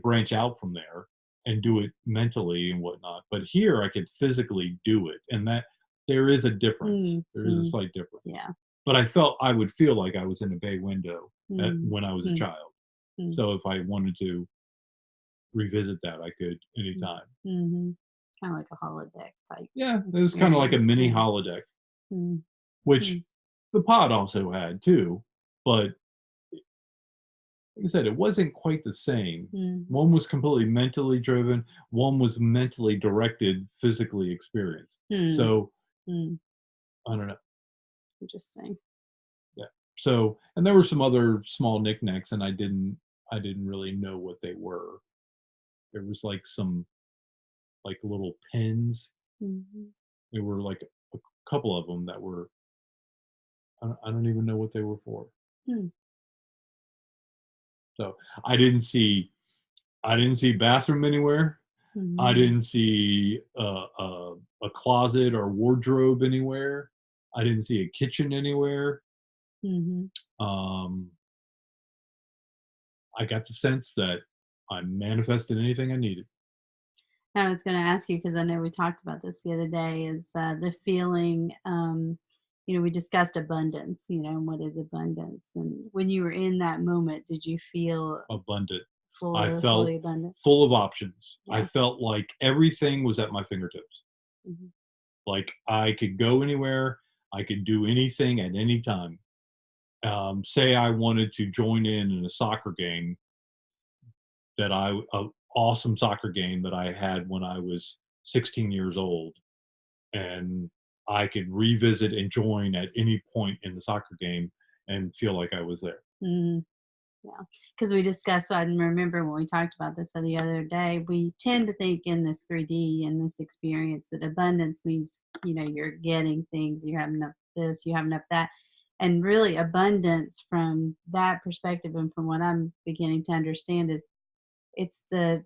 branch out from there and do it mentally and whatnot. But here I could physically do it, and that there is a difference. Mm. There is a Mm. slight difference. Yeah. But I would feel like I was in a bay window Mm. when I was a Mm. child. Mm. So if I wanted to revisit that, I could Mm. anytime. Mhm. Kinda like a holodeck type Yeah, it was kind of like a experience, mini yeah. holodeck, Mm. which Mm. the pod also had too. But like I said, it wasn't quite the same. Mm. One was completely mentally driven, one was mentally directed, physically experienced. Mm. So Mm. I don't know. Interesting. Yeah. So and there were some other small knickknacks, and I didn't really know what they were. There was like some like little pins. Mhm. There were like a couple of them that were I don't even know what they were for. Mm. So I didn't see I didn't see bathroom anywhere. I Mhm. didn't see a closet or wardrobe anywhere. I didn't see a kitchen anywhere. Mhm. Um, I got the sense that I manifested anything I needed. I was gonna ask you because I know we talked about this the other day, is, the feeling, we discussed abundance, and what is abundance, and when you were in that moment, did you feel Abundant. I full felt fully abundant? full of options. I Yeah. felt like everything was at my fingertips. Mhm. Like I could go anywhere. I could do anything at any time. Say I wanted to join in a soccer game a awesome soccer game that I had when I was 16 years old. and I could revisit and join at any point in the soccer game and feel like I was there. Mhm. Yeah, because we discussed, I remember when we talked about this the other day, we tend to think in this 3D, in this experience, that abundance means, you're getting things, you have enough this, you have enough that. And really, abundance from that perspective and from what I'm beginning to understand is it's the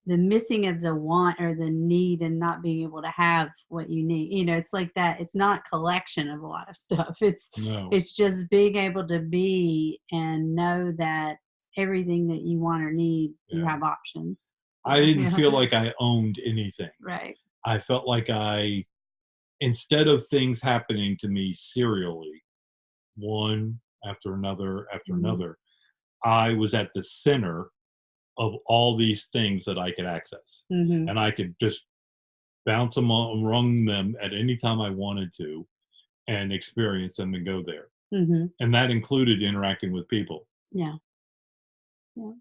missing of the want or the need and not being able to have what you need. It's like that. It's not collection of a lot of stuff. It's No, it's just being able to be and know that everything that you want or need, you yeah. have options I for. didn't Yeah. feel like I owned anything. Right. I felt like instead of things happening to me serially, one after Mhm. another, I was at the center of all these things that I could access. Mhm. And I could just bounce among them at any time I wanted to and experience them and go there. Mhm. And that included interacting with people Yeah. Yeah.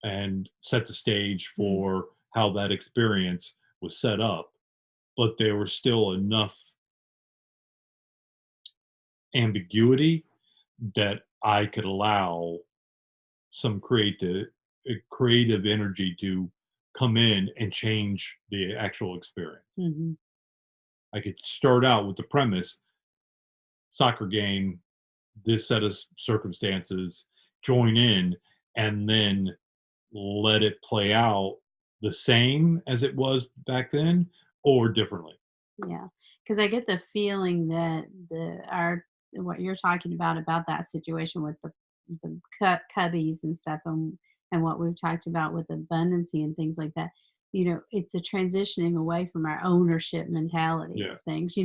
and set the stage Mm. for how that experience was set up. But there was still enough ambiguity that I could allow some creative energy to come in and change the actual experience. Mhm. I could start out with the premise, soccer game, this set of circumstances, join in, and then let it play out the same as it was back then or differently. Yeah, because I get the feeling that what you're talking about that situation with the cubbies and stuff, and what we've talked about with abundancy and things like that. It's a transitioning away from our ownership mentality Yeah. of things.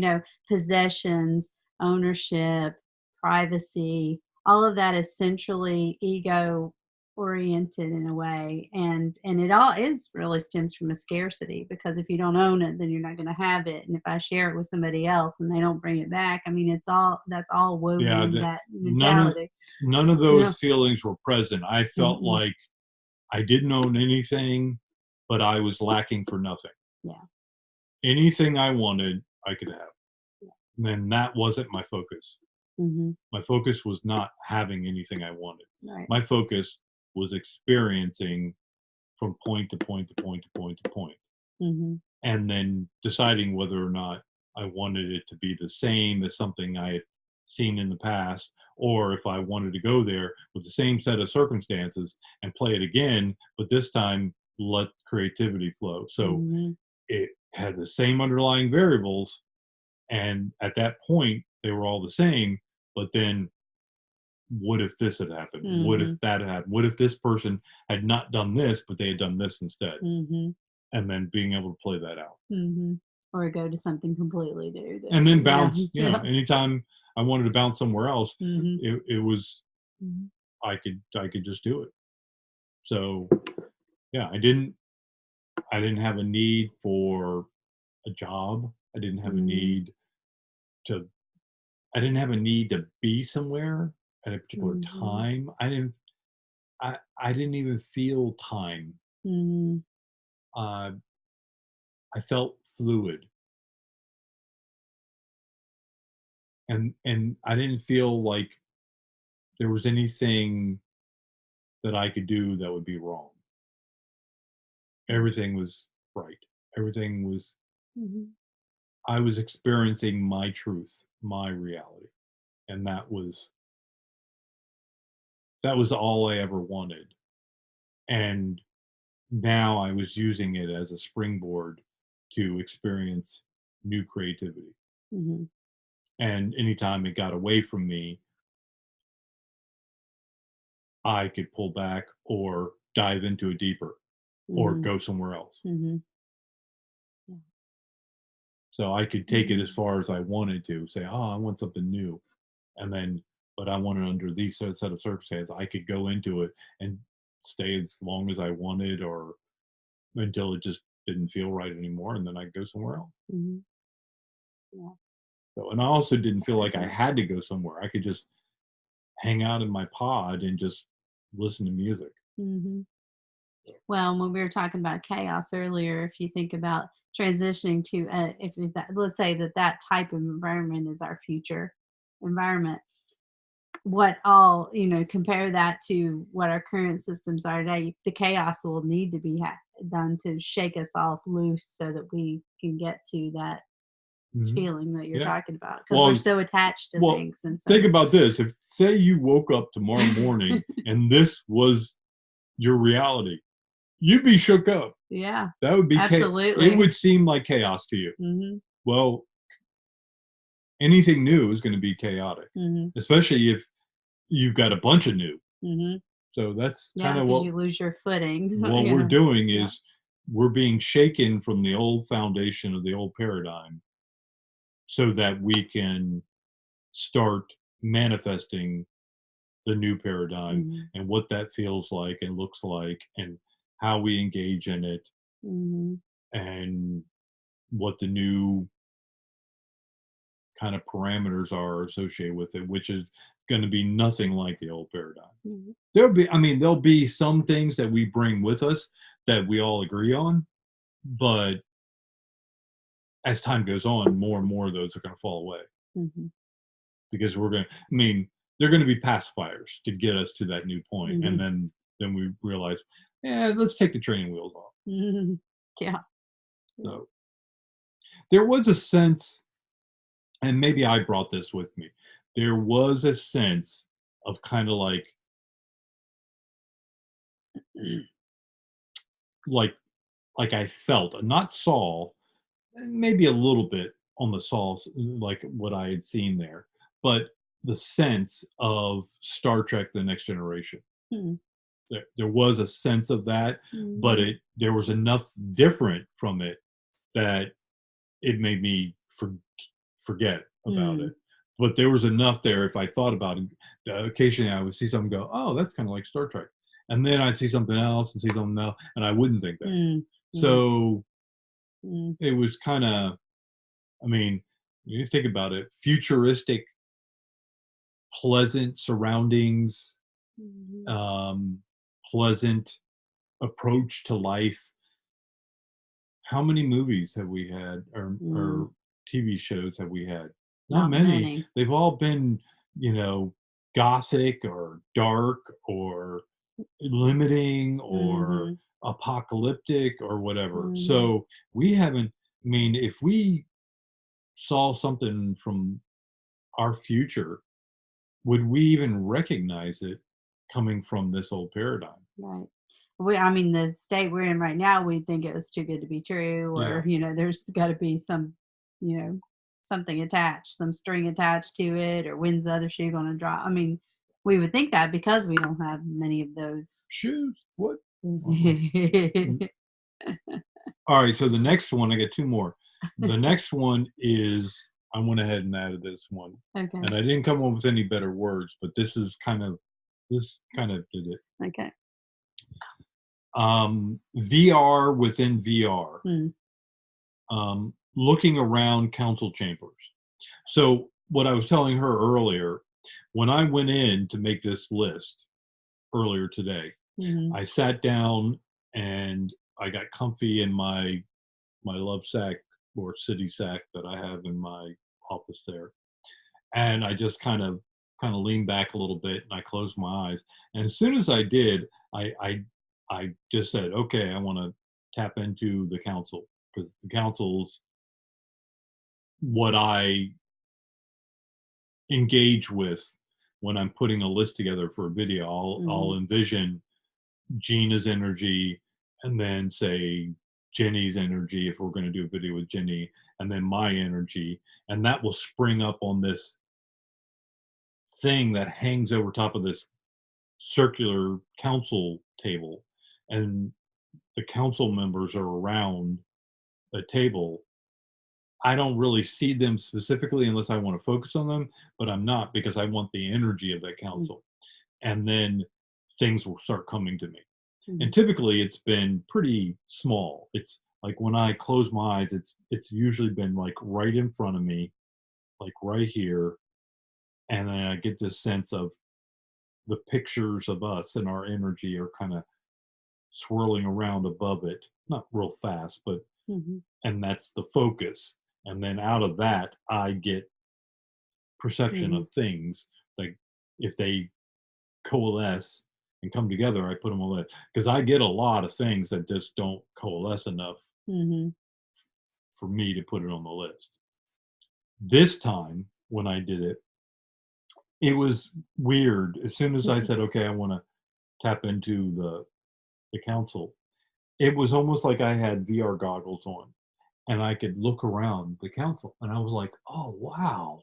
Possessions, ownership, privacy, all of that is centrally ego oriented in a way, and it all is really stems from a scarcity, because if you don't own it, then you're not going to have it, and if I share it with somebody else and they don't bring it back, I mean, that's all woven Yeah, into that that none of mentality. none of Yeah. those feelings were present. I felt Mm-mm. like I didn't own anything, but I was lacking for nothing. Yeah. Anything I wanted, I could have. Yeah. And that wasn't my focus. Hmm. My focus was not having anything I wanted. Right. My focus was experiencing from point to point to point to point to point, Hmm. and then deciding whether or not I wanted it to be the same as something I had seen in the past, or if I wanted to go there with the same set of circumstances and play it again, but this time let creativity flow. So Hmm. it had the same underlying variables, and at that point they were all the same, but then what if this had happened? What if Hmm. that had happened? What if this person had not done this, but they had done this instead? Hmm. And then being able to play that out. Hmm. Or go to something completely new And then different. Yeah. bounce, Yeah. anytime I wanted to bounce somewhere else, Hmm. it was Hmm. I could just do it. So yeah, I didn't have a need for a job. I didn't have a Hmm. need to I didn't have a need to be somewhere at a particular Hmm. time. I didn't even feel time. Hmm. Uh, I felt fluid, and I didn't feel like there was anything that I could do that would be wrong. Everything was right. Everything was Hmm. I was experiencing my truth, my reality, and that was all I ever wanted. And now I was using it as a springboard to experience new creativity. Hmm. And anytime it got away from me, I could pull back or dive into it deeper or Hmm. go somewhere else. Hmm. Yeah. So I could take it as Mhm. far as I wanted to say, oh, I want something new. And then, but I want it under these set of circumstances. I could go into it and stay as long as I wanted or until it just didn't feel right anymore. And then I'd go somewhere else. Mhm. Yeah. So, and I also didn't feel like I Amazing. had to go somewhere. I could just hang out in my pod and just listen to music. Mhm. Well, when we were talking about chaos earlier, if you think about transitioning to, if that, let's say that that type of environment is our future environment, what all, compare that to what our current systems are today, the chaos will need to be done to shake us off loose so that we can get to that Mhm. feeling that you're Yeah. talking about because we're Well, so attached to well, things and think so. about this. If say you woke up tomorrow morning and this was your reality, you'd be shook up. Yeah, That would be it absolutely. would seem like chaos to you. Hmm. Well, anything new is going to be chaotic, Hmm. especially if you've got a bunch of new. Hmm. So that's kind Yeah, of because you lose your footing. what we're Yeah, doing yeah. is we're being shaken from the old foundation of the old paradigm so that we can start manifesting the new paradigm Mhm, and what that feels like and looks like and how we engage in it mhm, and what the new kind of parameters are associated with it, which is going to be nothing like the old paradigm. mhm, There'll be some things that we bring with us that we all agree on, but as time goes on, more and more of those are going to fall away mhm, because I mean, they're going to be pacifiers to get us to that new point, and mhm, then we realize, yeah, let's take the training wheels off. mhm. Yeah, yeah. So there was a sense, and maybe I brought this with me. There was a sense of kind of like like I felt, not saw, maybe a little bit on the saw, like what I had seen there, but the sense of Star Trek: The Next Generation. Hmm, There was a sense of that, but mhm, there was enough different from it that it made me forget about mm, it. But there was enough there if I thought about it. Occasionally, I would see something go, "Oh, that's kind of like Star Trek," and then I'd see something else and see something else, and I wouldn't think that. mm, mm, So mm, it was kind of, I mean, you think about it, futuristic, pleasant surroundings, mhm, um, pleasant approach to life. How many movies have we had mm. or TV shows have we had? Not Not many. many. They've all been, you know, gothic or dark or limiting or Mhm, apocalyptic or whatever. mhm. So we haven't, I mean, if we saw something from our future, would we even recognize it coming from this old paradigm? Right. I mean, the state we're in right now, we think it was too good to be true, Yeah. or, there's got to be some, you know, something attached, some string attached to it, or when's the other shoe going to drop? I mean, we would think that because we don't have many of those. Shoes? What? All right, so the next one, I got 2 more. The next one is I went ahead and added this one, Okay. and I didn't come up with any better words, but this kind of did it. Okay. VR within VR, Mm, looking around council chambers. So what I was telling her earlier, when I went in to make this list earlier today, mhm, I sat down and I got comfy in my love sack or city sack that I have in my office there. And I just kind of leaned back a little bit and I closed my eyes. And as soon as I did, I just said, okay, I want to tap into the council because the council's what I engage with when I'm putting a list together for a video. I'll mhm, envision Gina's energy and then say Jenny's energy if we're going to do a video with Jenny, and then my energy, and that will spring up on this thing that hangs over top of this circular council table, and the council members are around a table. I don't really see them specifically unless I want to focus on them, but I'm not because I want the energy of that mm, council. And then things will start coming to me. mhm, And typically it's been pretty small. It's like when I close my eyes, it's usually been like right in front of me, like right here. And then I get this sense of the pictures of us and our energy are kind of swirling around above it, not real fast, but Mhm. and that's the focus. And then out of that, I get perception Mhm. of things. Like if they coalesce and come together, I put them on the list because I get a lot of things that just don't coalesce enough Mhm. for me to put it on the list. This time when I did it, it was weird. As soon as I Mhm. said, "Okay, I want to tap into the council," it was almost like I had VR goggles on, and I could look around the council, and I was like, "Oh wow,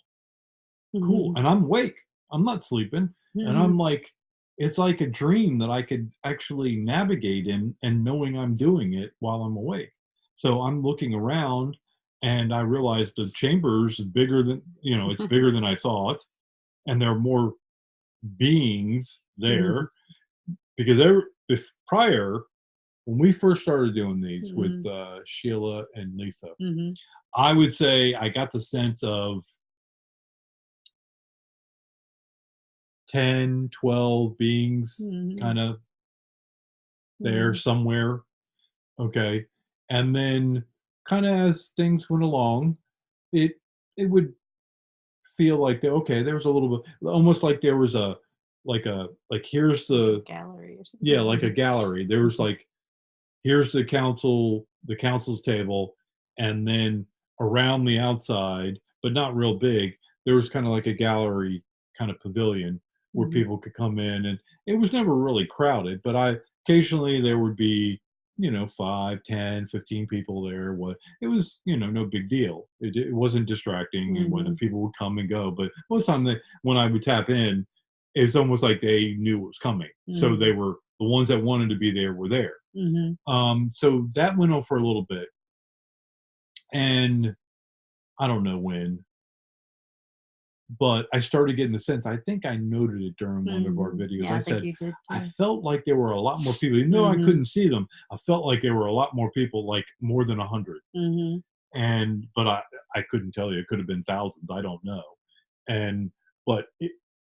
cool." Mhm. And I'm awake. I'm not sleeping, and I'm Mhm. like, it's like a dream that I could actually navigate in, and knowing I'm doing it while I'm awake. So I'm looking around, and I realize the chamber's bigger than it's bigger than I thought, and there are more beings Mhm. there because there if prior when we first started doing these with Mhm. Sheila and Lisa, Mhm. I would say I got the sense of 10, 12 beings Mhm. kind of there Mhm. somewhere. Okay. And then kind of as things went along, it it would feel like okay, there was a little bit almost like there was like here's Like a the gallery or yeah, like a something. gallery. There was like here's the council's table, and then around the outside, but not real big, there was kind of like a gallery kind of pavilion where Mhm. people could come in, and it was never really crowded, but I occasionally there would be 5, 10, 15 people there. What it was, no big deal. It wasn't distracting, and when Mhm. people would come and go, but most of the time when I would tap in, it's almost like they knew it was coming, so they Mhm. were the ones that wanted to be there were there. Mhm. So that went on for a little bit, and I don't know when, but I started getting the sense. I think I noted it during one of our Mhm. videos. Yeah, I I think said you did I too. felt like there were a lot more people, even though I Mhm. couldn't see them. I felt like there were a lot more people, like more than 100. Mhm. And but I couldn't tell you. It could have been thousands. I don't know. And but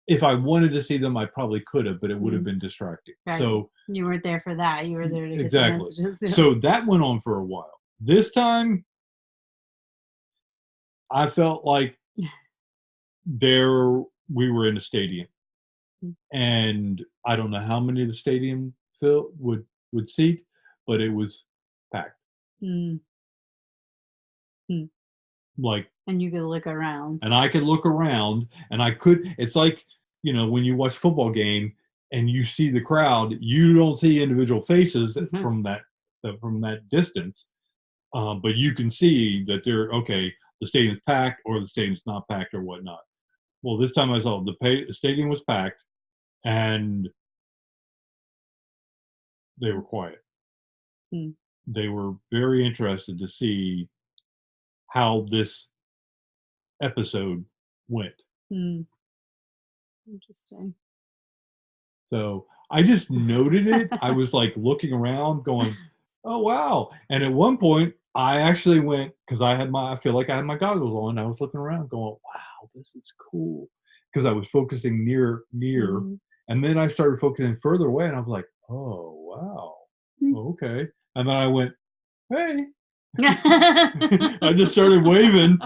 if I wanted to see them, I probably could have, but it would have Mhm. been distracting. Right. So You weren't there for that. You were there to get the exactly. messages. Yeah. So that went on for a while. This time, I felt like there we were in a stadium, and I don't know how many the stadium fill would seat, but it was packed. Mm. Mm. Like, And you could look around. and I could look around, and I could. It's like when you watch a football game and you see the crowd, you don't see individual faces Mhm. from that distance, but you can see that they're okay. The stadium's packed, or the stadium's not packed, or whatnot. Well, this time I saw the stadium was packed, and they were quiet. Mm. They were very interested to see how this episode went. Mm. Interesting. So I just noted it. I was like looking around, going, "Oh wow!" And at one point, I actually went because I feel like I had my goggles on. I was looking around, going, "Wow, this is cool," because I was focusing near, Mhm. and then I started focusing further away, and I was like, "Oh wow, Mm. okay." And then I went, "Hey." I just started waving,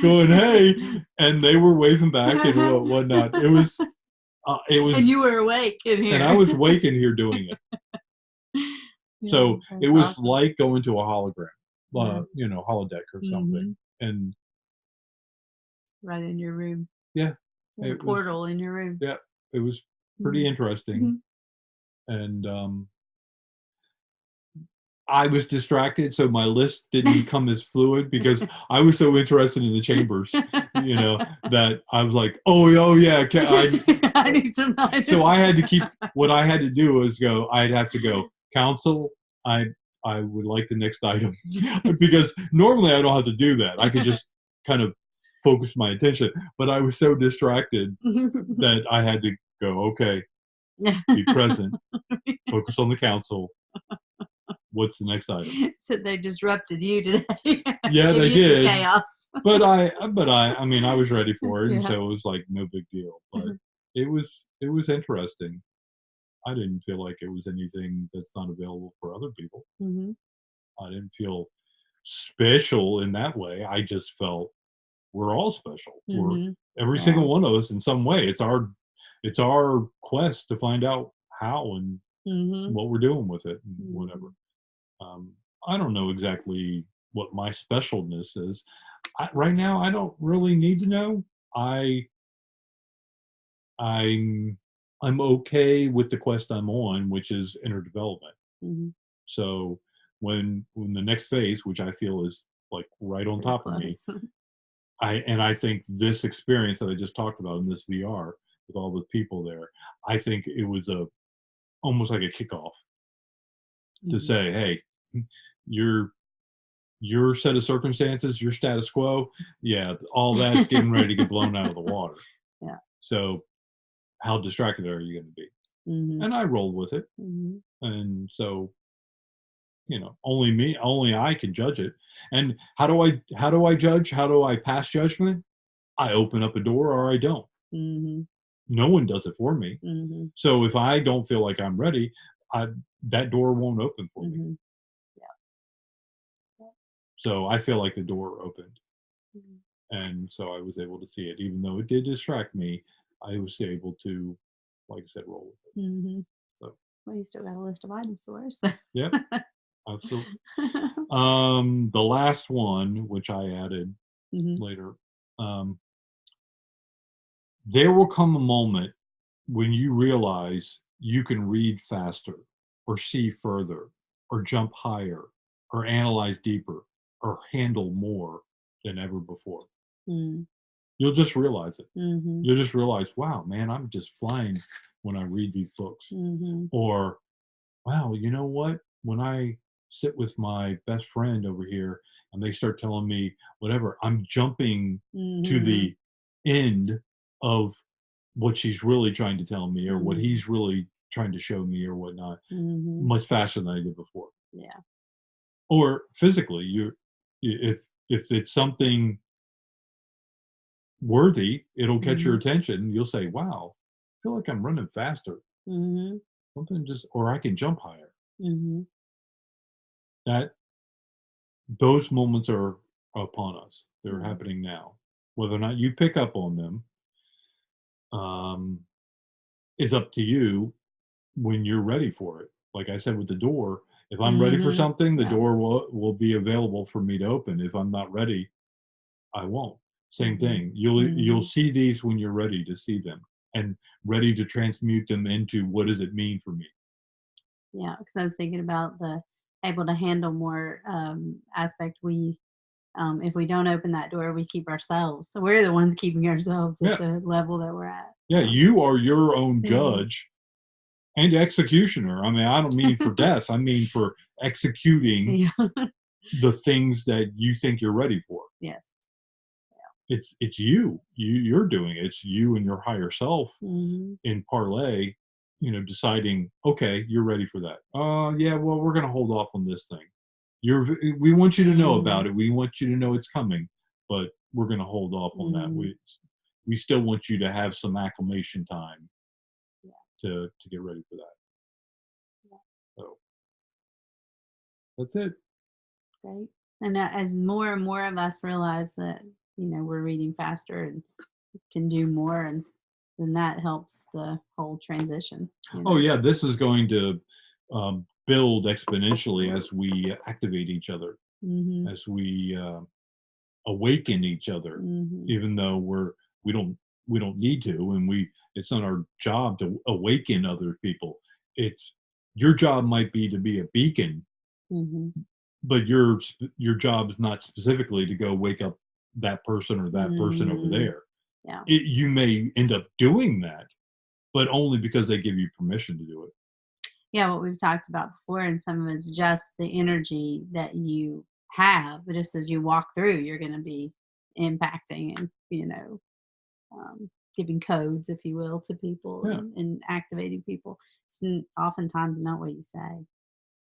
going, "Hey," and they were waving back and whatnot. It And was, you were awake in and I here. was waking here doing it. Yeah, So it that's was awesome. like going to a hologram, Yeah. holodeck or something. Mhm. And Right in your room. yeah, Little it was, portal in your room. yeah, it was pretty Mhm. interesting. Mhm. And I was distracted, so my list didn't come as fluid because I was so interested in the chambers, that I was like, oh yeah, I need some so I items. had to keep what I had to do was I'd have to go, council, I I would like the next item because normally I don't have to do that. I could just kind of focus my attention, but I was so distracted that I had to go, okay, be present, focus on the council. What's the next item? So they disrupted you today. Yeah, Give they you some did, chaos. I mean, I was ready for it, and Yeah. so it was like no big deal. But it was interesting. I didn't feel like it was anything that's not available for other people. Mhm. I didn't feel special in that way. I just felt we're all special. We're Mhm. every Yeah. single one of us in some way. It's our quest to find out how and Mhm. what we're doing with it and whatever. Mhm. Um, I don't know exactly what my specialness is. Right now, I don't really need to know. I I'm I'm okay with the quest I'm on, which is inner development. Mhm. So when the next phase, which I feel is like right on Pretty top of me, close. I think this experience that I just talked about in this VR with all the people there, I think it was a almost like a kickoff to Mhm. say, hey, your your set of circumstances, your status quo, yeah, all that's getting ready to get blown out of the water. Yeah. So how distracted are you going to be? Mhm. And I rolled with it, Mhm. and so only I can judge it. And how do I judge? How do I pass judgment? I open up a door or I don't. Mhm. No one does it for me. Mhm. So if I don't feel like I'm ready, I that door won't open for me. Mhm. Yeah. Yeah. So I feel like the door opened, Mhm. and so I was able to see it, even though it did distract me. I was able to, like I said, roll with it. Mhm. So Well, you still got a list of items for us. yeah, absolutely. The last one, which I added Mhm. later, there will come a moment when you realize you can read faster or see further or jump higher or analyze deeper or handle more than ever before. Mm. You'll just realize it. Mhm. You'll just realize, wow, man, I'm just flying when I read these books. Mhm. Or, wow, you know what? When I sit with my best friend over here and they start telling me whatever, I'm jumping to Mhm. the end of what she's really trying to tell me or what Mhm. he's really trying to show me or whatnot Mhm. much faster than I did before. Yeah. Or physically, if it's something worthy, it'll catch your Mhm. attention. You'll say, "Wow, I feel like I'm running faster." Mhm. Something just, or I can jump higher. Mhm. That those moments are upon us. They're Yeah. happening now. Whether or not you pick up on them um, is up to you when you're ready for it. Like I said with the door, if I'm ready for Mhm. something, the Yeah. door will be available for me to open. If I'm not ready, I won't. Same Mhm. thing. You'll Mhm. see these when you're ready to see them and ready to transmute them into what does it mean for me. Yeah, because I was thinking about the able to handle more aspect. We if we don't open that door, we keep ourselves. So we're the ones keeping ourselves at Yeah, the level that we're at. yeah. You are your own Mhm. judge and executioner. I mean, I don't mean for death. I mean for executing Yeah. the things that you think you're ready for. Yes. It's you. You're doing it. It's you and your higher self Mhm. in parlay, deciding, okay, you're ready for that. Yeah, well, we're gonna hold off on this thing. We want you to know about Mhm. it. We want you to know it's coming, but we're gonna hold off on that. Mhm. We still want you to have some acclimation time Yeah. to get ready for that. Yeah. So that's it. Great. And as more and more of us realize that we're reading faster and can do more, and then that helps the whole transition. Oh yeah, this is going to build exponentially as we activate each other, Mhm. as we awaken each other, Mhm. even though we don't we don't need to, and it's not our job to awaken other people. It's your job might be to be a beacon, Mhm. but your job is not specifically to go wake up that person or that person over Mhm. there. Yeah. You may end up doing that, but only because they give you permission to do it. Yeah, what we've talked about before, and some of it's just the energy that you have. But just as you walk through, you're going to be impacting and giving codes, if you will, to people Yeah. and activating people. It's oftentimes not what you say.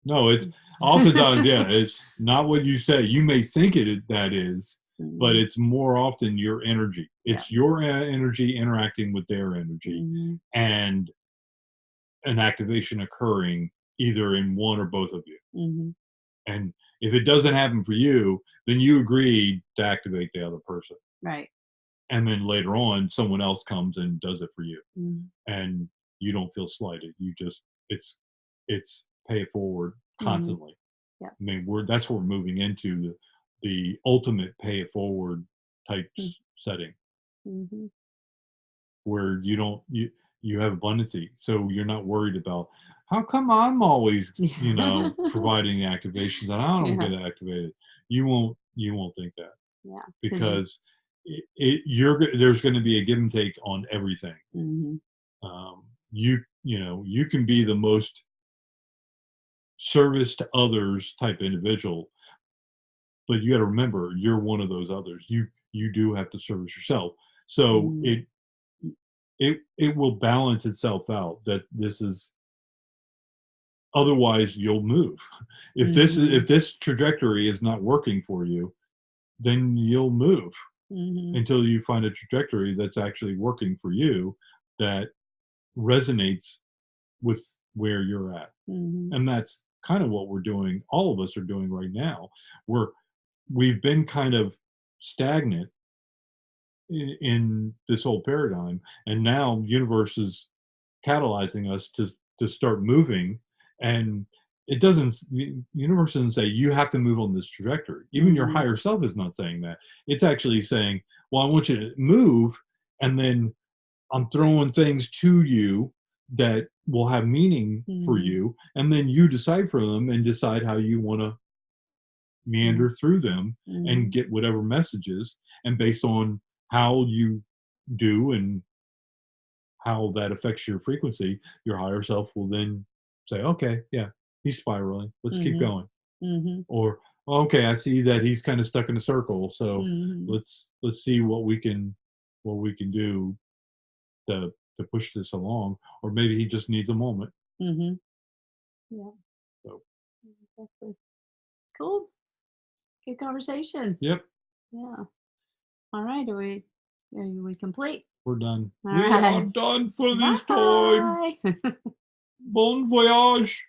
No, it's oftentimes, yeah, it's not what you say. You may think that is, but Mhm. it's more often your energy. Yeah. It's your energy interacting with their energy. Mhm. And an activation occurring either in one or both of you. Mhm. And if it doesn't happen for you, then you agreed to activate the other person. Right. And then later on, someone else comes and does it for you. Mhm. And you don't feel slighted. You just, it's, it's pay it forward Mhm. constantly. Yep. I mean, that's what we're moving into the ultimate pay it forward type Mm. setting Mhm. where you have abundancy, so you're not worried about how come I'm always providing the activations and I don't Yeah. get activated. You won't think that Yeah. Because you because there's going to be a give and take on everything. Mhm. You can be the most service to others type individual, but you got to remember you're one of those others. You do have to service yourself, so Mhm. it will balance itself out. That this is otherwise you'll move. If Mhm. this trajectory is not working for you, then you'll move Mhm. until you find a trajectory that's actually working for you that resonates with where you're at. Mhm. And that's kind of what we're doing. All of us are doing right now. We've been kind of stagnant in this whole paradigm, and now universe is catalyzing us to start moving. And the universe doesn't say you have to move on this trajectory. Even your Mhm. higher self is not saying that. It's actually saying, well, I want you to move, and then I'm throwing things to you that will have meaning for Mhm. you, and then you decide for them and decide how you want to Mhm. meander through them and Mhm. get whatever messages. And based on how you do and how that affects your frequency, your higher self will then say, okay, yeah, he's spiraling. Let's keep Mhm. going. Mhm. Or, okay, I see that he's kind of stuck in a circle. So Mhm. let's see what we can do to push this along. Or maybe he just needs a moment. Mhm. Yeah. So Exactly. Cool. Good conversation. yep, Yeah. All right. Are we complete? we're done. All We are right. done for this time. Bye. Bon voyage.